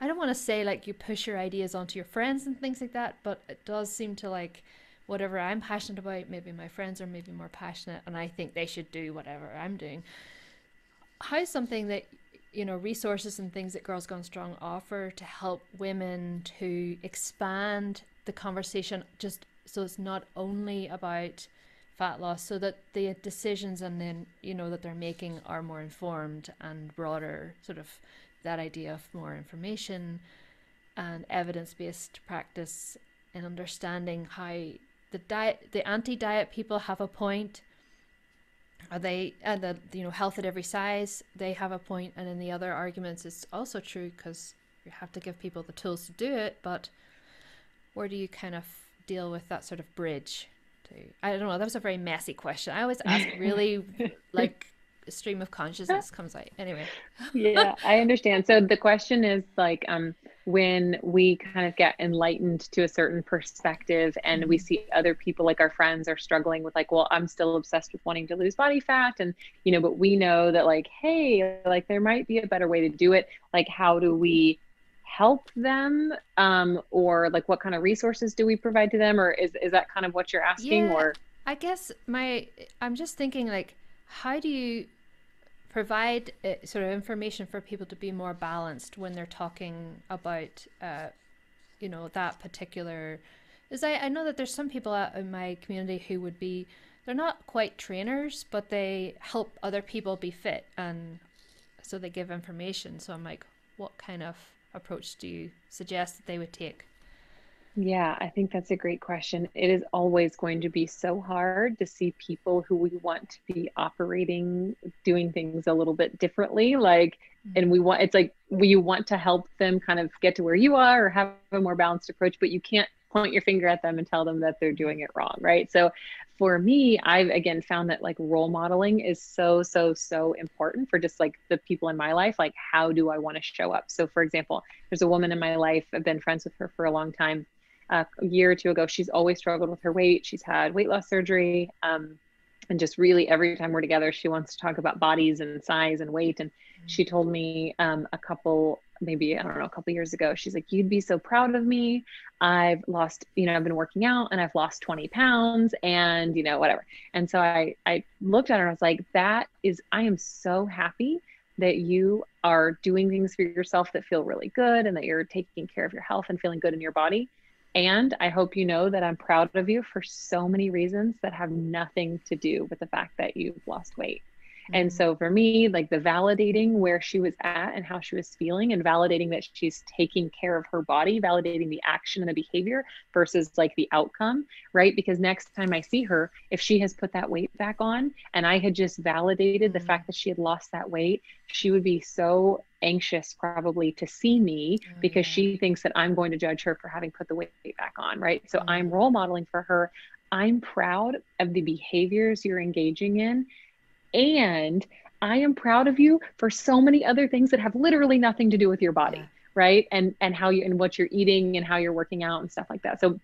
I don't want to say like you push your ideas onto your friends and things like that, but it does seem to like whatever I'm passionate about, maybe my friends are maybe more passionate and I think they should do whatever I'm doing. How's something that, resources and things that Girls Gone Strong offer to help women to expand the conversation, just so it's not only about fat loss, so that the decisions and then, that they're making are more informed and broader, sort of that idea of more information and evidence-based practice, and understanding how the anti-diet people have a point. Are they, and the health at every size, they have a point, and in the other arguments it's also true, because you have to give people the tools to do it, but where do you kind of deal with that sort of bridge to, I don't know, that was a very messy question. I always ask really like stream of consciousness comes out anyway. Yeah, I understand. So the question is like, when we kind of get enlightened to a certain perspective and we Mm. see other people, like our friends, are struggling with like, well, I'm still obsessed with wanting to lose body fat. And, but we know that like, hey, like there might be a better way to do it. Like, how do we help them? Or like, what kind of resources do we provide to them? Or is that kind of what you're asking? Yeah, Or I guess I'm just thinking like, how do you provide sort of information for people to be more balanced when they're talking about that particular, is I know that there's some people out in my community who would be, they're not quite trainers, but they help other people be fit, and so they give information. So I'm like, what kind of approach do you suggest that they would take? Yeah, I think that's a great question. It is always going to be so hard to see people who we want to be operating, doing things a little bit differently. Like, and it's like you want to help them kind of get to where you are or have a more balanced approach, but you can't point your finger at them and tell them that they're doing it wrong, right? So for me, I've again found that like role modeling is so, so, so important for just like the people in my life. Like, how do I want to show up? So for example, there's a woman in my life, I've been friends with her for a long time. A year or two ago, she's always struggled with her weight. She's had weight loss surgery. And just really every time we're together, she wants to talk about bodies and size and weight. And she told me a couple, maybe, I don't know, a couple years ago, she's like, you'd be so proud of me. I've lost, I've been working out and I've lost 20 pounds and, whatever. And so I looked at her and I was like, I am so happy that you are doing things for yourself that feel really good and that you're taking care of your health and feeling good in your body. And I hope you know that I'm proud of you for so many reasons that have nothing to do with the fact that you've lost weight. And Mm. so for me, like the validating where she was at and how she was feeling, and validating that she's taking care of her body, validating the action and the behavior versus like the outcome, right? Because next time I see her, if she has put that weight back on and I had just validated the Mm. fact that she had lost that weight, she would be so anxious probably to see me Oh because yeah. she thinks that I'm going to judge her for having put the weight back on, right? So I'm Mm. role modeling for her. I'm proud of the behaviors you're engaging in, and I am proud of you for so many other things that have literally nothing to do with your Yeah. body, right? And how you and what you're eating and how you're working out and stuff like that. So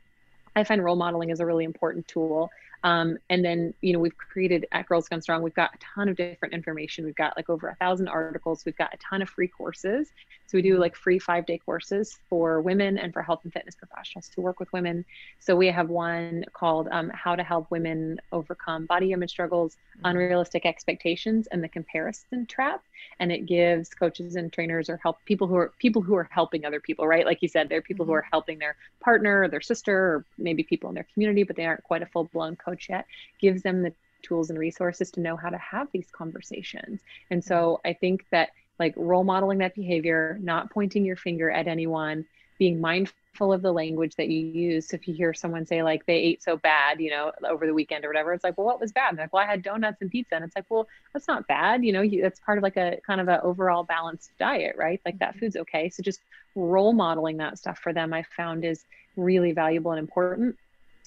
I find role modeling is a really important tool. And then, we've created at Girls Gone Strong, we've got a ton of different information. We've got like over 1,000 articles. We've got a ton of free courses. So we do like free 5-day courses for women and for health and fitness professionals to work with women. So we have one called How to Help Women Overcome Body Image Struggles, Unrealistic Expectations, and the Comparison Trap. And it gives coaches and trainers or people who are helping other people, right? Like you said, there are people who are helping their partner or their sister or maybe people in their community, but they aren't quite a full-blown coach yet. Gives them the tools and resources to know how to have these conversations. And so I think that like role modeling that behavior, not pointing your finger at anyone, being mindful of the language that you use. So if you hear someone say like they ate so bad, over the weekend or whatever, it's like, well, what was bad? And they're like, well, I had donuts and pizza. And it's like, well, that's not bad. That's part of like a kind of an overall balanced diet, right? Like that food's okay. So just role modeling that stuff for them, I found is really valuable and important.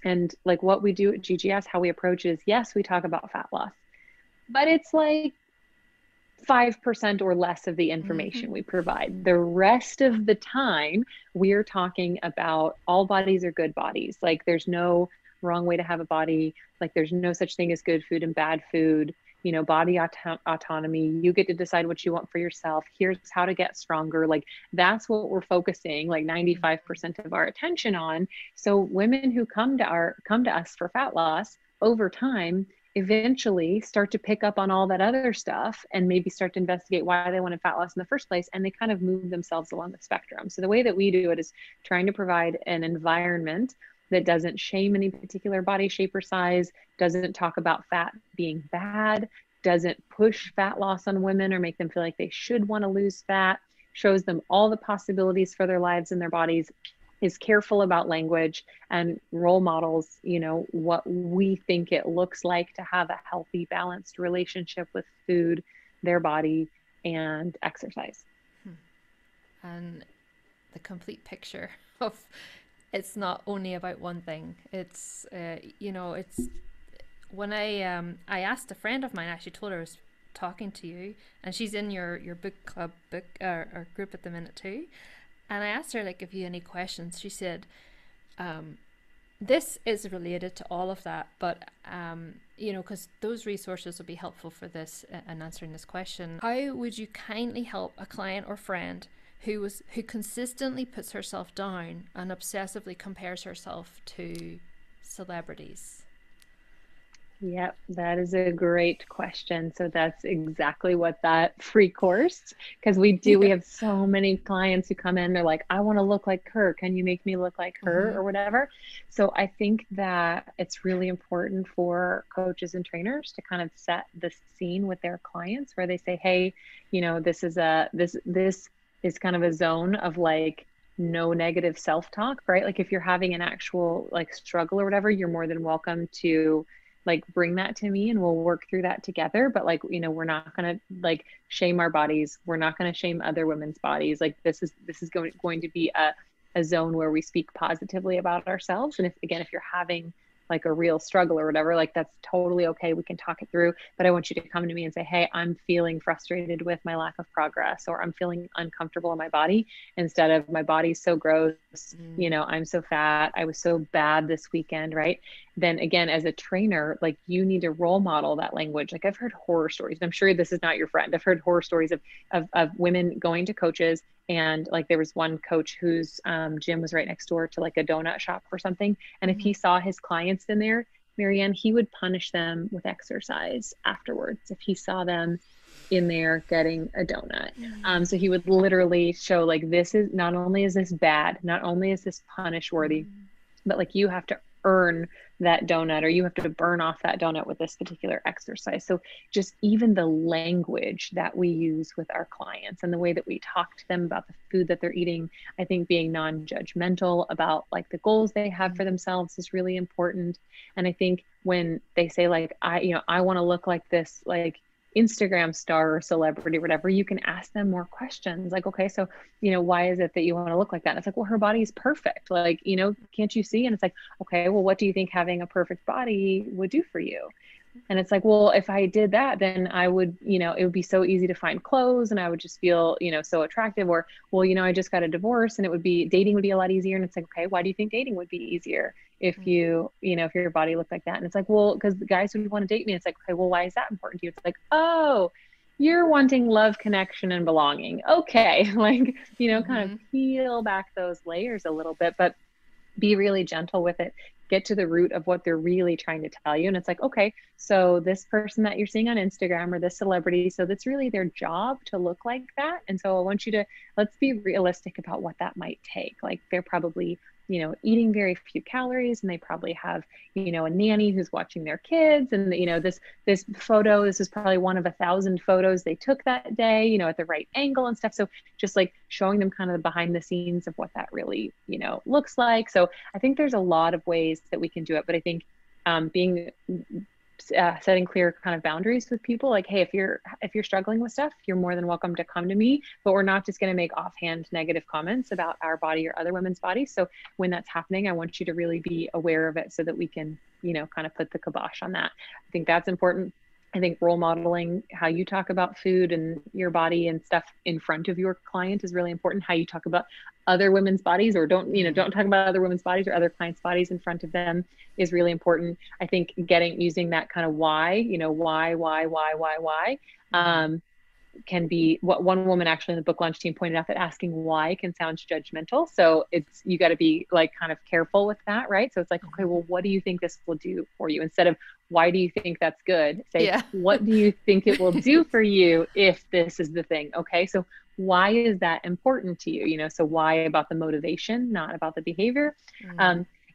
And like what we do at GGS, how we approach is, yes, we talk about fat loss, but it's like 5% or less of the information we provide. The rest of the time, we're talking about all bodies are good bodies. Like there's no wrong way to have a body. Like there's no such thing as good food and bad food. Body autonomy. You get to decide what you want for yourself. Here's how to get stronger. Like that's what we're focusing like 95% of our attention on. So women who come to us for fat loss over time eventually start to pick up on all that other stuff and maybe start to investigate why they wanted fat loss in the first place. And they kind of move themselves along the spectrum. So the way that we do it is trying to provide an environment that doesn't shame any particular body shape or size, doesn't talk about fat being bad, doesn't push fat loss on women or make them feel like they should want to lose fat, shows them all the possibilities for their lives and their bodies, is careful about language, and role models, what we think it looks like to have a healthy, balanced relationship with food, their body, and exercise. And the complete picture of it's not only about one thing. It's it's when I asked a friend of mine, I actually told her I was talking to you, and she's in your book club or group at the minute too. And I asked her like if you had any questions. She said, this is related to all of that, but because those resources will be helpful for this and answering this question. How would you kindly help a client or friend who consistently puts herself down and obsessively compares herself to celebrities? Yep, that is a great question. So that's exactly what that free course, because we have so many clients who come in, they're like, I want to look like her. Can you make me look like her or whatever? So I think that it's really important for coaches and trainers to kind of set the scene with their clients where they say, hey, this is kind of a zone of like no negative self-talk, right? Like if you're having an actual like struggle or whatever, you're more than welcome to like bring that to me and we'll work through that together. But like, we're not going to like shame our bodies. We're not going to shame other women's bodies. Like this is going to be a zone where we speak positively about ourselves. And if you're having like a real struggle or whatever, like that's totally okay. We can talk it through, but I want you to come to me and say, hey, I'm feeling frustrated with my lack of progress, or I'm feeling uncomfortable in my body, instead of my body's so gross, I'm so fat, I was so bad this weekend, right? Then again, as a trainer, like you need to role model that language. Like I've heard horror stories, and I'm sure this is not your friend. I've heard horror stories of women going to coaches, and like there was one coach whose gym was right next door to like a donut shop or something. And if he saw his clients in there, Marianne, he would punish them with exercise afterwards if he saw them in there getting a donut. So he would literally show like, this is, not only is this bad, not only is this punish worthy, but like you have to earn that donut, or you have to burn off that donut with this particular exercise. So just even the language that we use with our clients and the way that we talk to them about the food that they're eating, I think being non-judgmental about like the goals they have for themselves is really important. And I think when they say like, I want to look like this, like Instagram star or celebrity or whatever, you can ask them more questions like, okay, so, why is it that you want to look like that? And it's like, well, her body is perfect. Like, can't you see? And it's like, okay, well, what do you think having a perfect body would do for you? And it's like, well, if I did that, then I would, it would be so easy to find clothes and I would just feel, so attractive. Or, well, I just got a divorce and dating would be a lot easier. And it's like, okay, why do you think dating would be easier if if your body looked like that? And it's like, well, because the guys would want to date me. It's like, okay, well, why is that important to you? It's like, oh, you're wanting love, connection, and belonging. Okay. Like, kind of Mm-hmm. peel back those layers a little bit, but be really gentle with it, get to the root of what they're really trying to tell you. And it's like, okay, so this person that you're seeing on Instagram or this celebrity, so that's really their job to look like that. And so I want you to, let's be realistic about what that might take. Like they're probably, eating very few calories, and they probably have, a nanny who's watching their kids. And, this photo, this is probably one of 1,000 photos they took that day, at the right angle and stuff. So just like showing them kind of the behind the scenes of what that really, looks like. So I think there's a lot of ways that we can do it, but I think being setting clear kind of boundaries with people, like, hey, if you're struggling with stuff, you're more than welcome to come to me, but we're not just going to make offhand negative comments about our body or other women's bodies. So when that's happening, I want you to really be aware of it so that we can, kind of put the kibosh on that. I think that's important. I think role modeling how you talk about food and your body and stuff in front of your client is really important. How you talk about other women's bodies, or don't talk about other women's bodies or other clients' bodies in front of them, is really important. I think using that kind of why, why, can be what one woman actually in the book launch team pointed out, that asking why can sound judgmental. So you got to be like kind of careful with that, right? So it's like, okay, well, what do you think this will do for you? Instead of why do you think that's good? Say, Yeah. what do you think it will do for you if this is the thing? Okay. So why is that important to you? So why about the motivation, not about the behavior.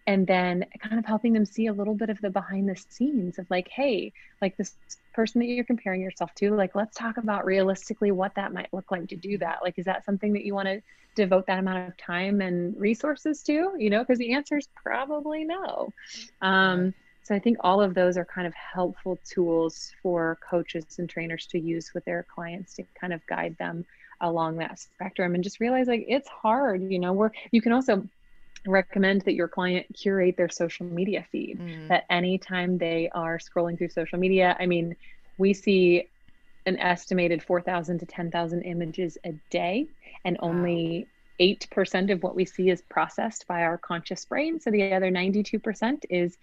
And then kind of helping them see a little bit of the behind the scenes of like, hey, like this person that you're comparing yourself to, like, let's talk about realistically what that might look like to do that. Like, is that something that you want to devote that amount of time and resources to, because the answer is probably no. So I think all of those are kind of helpful tools for coaches and trainers to use with their clients to kind of guide them along that spectrum, and just realize like it's hard, you can also recommend that your client curate their social media feed, that anytime they are scrolling through social media, I mean, we see an estimated 4,000 to 10,000 images a day, and only 8% of what we see is processed by our conscious brain. So the other 92% is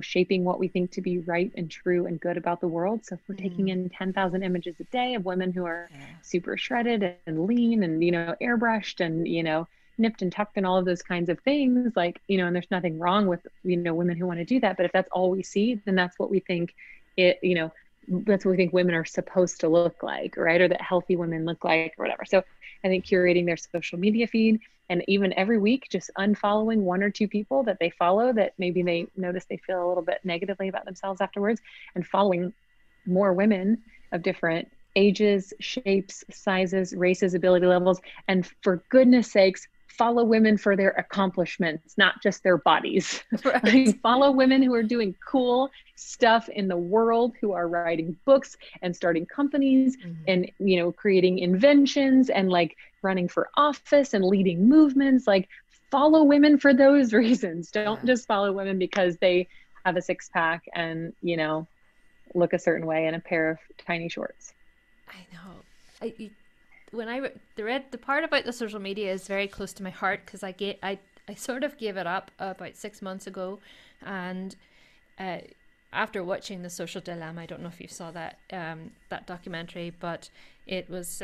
shaping what we think to be right and true and good about the world. So if we're taking in 10,000 images a day of women who are super shredded and lean and, airbrushed and, nipped and tucked and all of those kinds of things, like, and there's nothing wrong with, women who want to do that. But if that's all we see, then that's what we think that's what we think women are supposed to look like, right? Or that healthy women look like, or whatever. So I think curating their social media feed, and even every week, just unfollowing one or two people that they follow that maybe they notice they feel a little bit negatively about themselves afterwards, and following more women of different ages, shapes, sizes, races, ability levels. And for goodness sakes, follow women for their accomplishments, not just their bodies. Right. Like, follow women who are doing cool stuff in the world, who are writing books and starting companies and, creating inventions and like running for office and leading movements. Like, follow women for those reasons. Don't just follow women because they have a six pack and, look a certain way in a pair of tiny shorts. I know. When I read the part about the social media is very close to my heart, because I sort of gave it up about 6 months ago, and after watching The Social Dilemma, I don't know if you saw that that documentary, but it was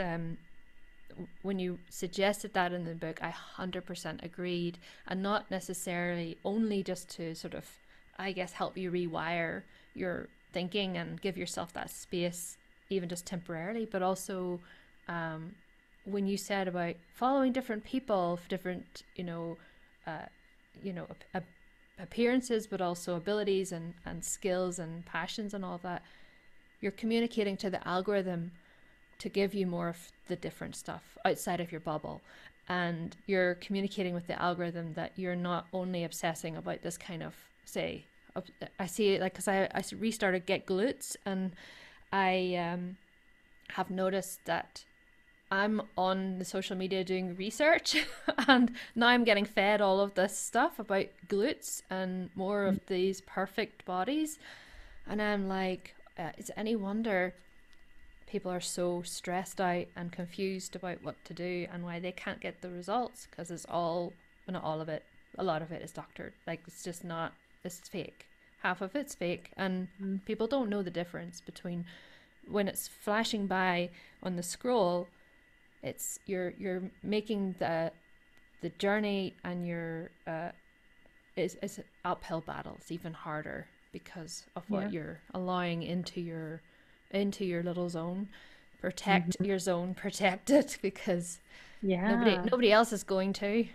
when you suggested that in the book, I 100% agreed, and not necessarily only just to sort of, I guess, help you rewire your thinking and give yourself that space, even just temporarily, but also when you said about following different people, different, appearances, but also abilities and skills and passions and all that, you're communicating to the algorithm to give you more of the different stuff outside of your bubble. And you're communicating with the algorithm that you're not only obsessing about this kind of, say, I see it like, because I restarted Get Glutes, and I have noticed that I'm on the social media doing research and now I'm getting fed all of this stuff about glutes and more of these perfect bodies. And I'm like, is it any wonder people are so stressed out and confused about what to do and why they can't get the results? Because it's all, well, not all of it, a lot of it is doctored. Like, it's just not, it's fake. Half of it's fake. And people don't know the difference between when it's flashing by on the scroll. It's you're making the journey and your is uphill battles even harder because of what you're allowing into your little zone. Protect your zone, protect it, because nobody else is going to.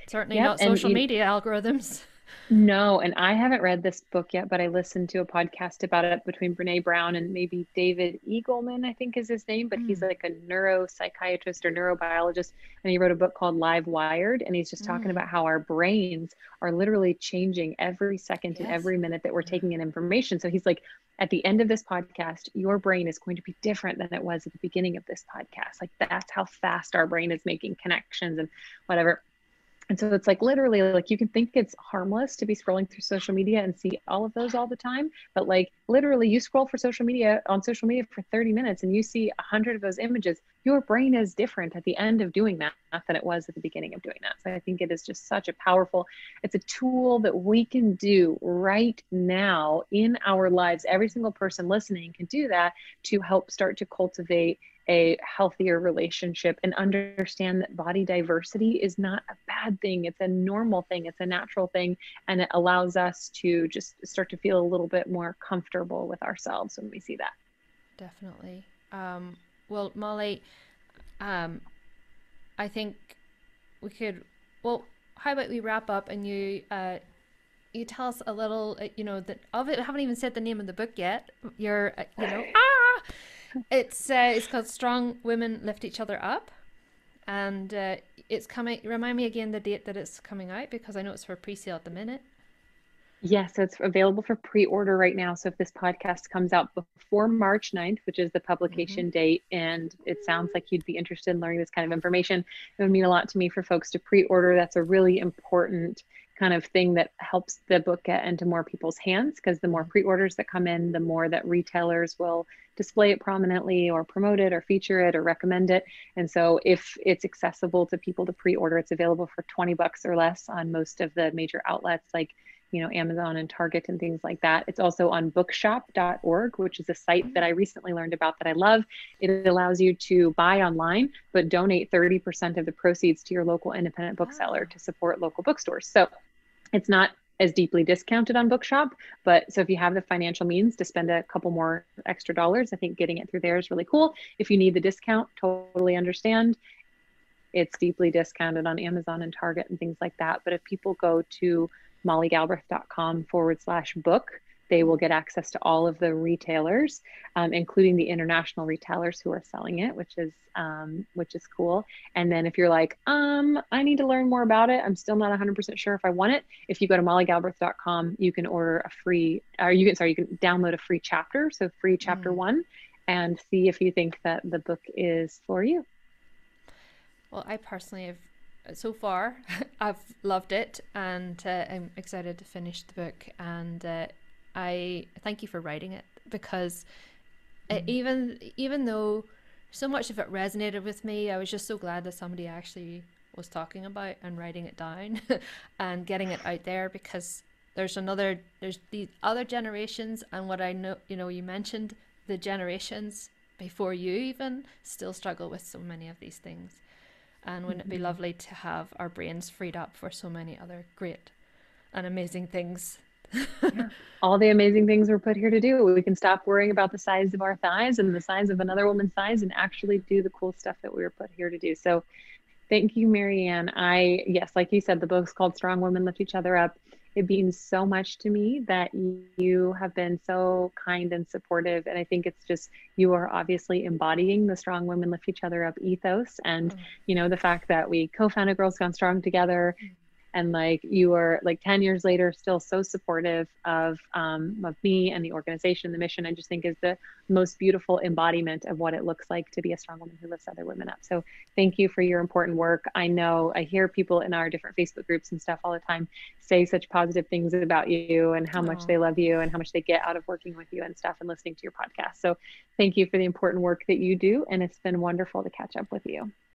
Certainly Yep. not social media algorithms. No, and I haven't read this book yet, but I listened to a podcast about it between Brene Brown and maybe David Eagleman, I think is his name, but he's like a neuropsychiatrist or neurobiologist, and he wrote a book called Live Wired, and he's just talking about how our brains are literally changing every second and every minute that we're taking in information. So he's like, at the end of this podcast, your brain is going to be different than it was at the beginning of this podcast. Like, that's how fast our brain is making connections and whatever. And so it's like literally, like, you can think it's harmless to be scrolling through social media and see all of those all the time, but like literally you scroll for social media for 30 minutes and you see 100 of those images. Your brain is different at the end of doing that than it was at the beginning of doing that. So I think it is just such a powerful, it's a tool that we can do right now in our lives. Every single person listening can do that to help start to cultivate a healthier relationship and understand that body diversity is not a bad thing. It's a normal thing. It's a natural thing. And it allows us to just start to feel a little bit more comfortable with ourselves when we see that. Definitely. Well, Molly, I think we could, well, how about we wrap up and you tell us a little, that of it. I haven't even said the name of the book yet. It's called Strong Women Lift Each Other Up, and it's coming. Remind me again the date that it's coming out, because I know it's for pre-sale at the minute. Yeah, so it's available for pre-order right now. So if this podcast comes out before March 9th, which is the publication date, and it sounds like you'd be interested in learning this kind of information, it would mean a lot to me for folks to pre-order. That's a really important kind of thing that helps the book get into more people's hands, because the more pre-orders that come in, the more that retailers will display it prominently or promote it or feature it or recommend it. And so if it's accessible to people to pre-order, it's available for $20 or less on most of the major outlets like Amazon and Target and things like that. It's also on bookshop.org, which is a site that I recently learned about that I love. It allows you to buy online, but donate 30% of the proceeds to your local independent bookseller to support local bookstores. So it's not as deeply discounted on Bookshop, but so if you have the financial means to spend a couple more extra dollars, I think getting it through there is really cool. If you need the discount, totally understand. It's deeply discounted on Amazon and Target and things like that. But if people go to mollygalbraith.com/book, they will get access to all of the retailers, including the international retailers who are selling it, which is cool. And then if you're like, I need to learn more about it, I'm still not 100% sure if I want it. If you go to mollygalbraith.com, you can order a free, or you can download a free chapter, so free chapter 1, and see if you think that the book is for you. Well, I personally have. So far, I've loved it, and I'm excited to finish the book. And I thank you for writing it, because even though so much of it resonated with me, I was just so glad that somebody actually was talking about and writing it down and getting it out there, because there's these other generations, and what I know, you mentioned the generations before you even still struggle with so many of these things. And wouldn't it be lovely to have our brains freed up for so many other great and amazing things? Yeah. All the amazing things we're put here to do. We can stop worrying about the size of our thighs and the size of another woman's thighs and actually do the cool stuff that we were put here to do. So thank you, Marianne. Yes, like you said, the book's called Strong Women Lift Each Other Up. It means so much to me that you have been so kind and supportive. And I think it's just, you are obviously embodying the Strong Women Lift Each Other Up ethos. And, the fact that we co-founded Girls Gone Strong together, And like, you are like 10 years later, still so supportive of me and the organization, the mission. I just think is the most beautiful embodiment of what it looks like to be a strong woman who lifts other women up. So thank you for your important work. I know I hear people in our different Facebook groups and stuff all the time say such positive things about you and how much Oh. they love you and how much they get out of working with you and stuff and listening to your podcast. So thank you for the important work that you do. And it's been wonderful to catch up with you.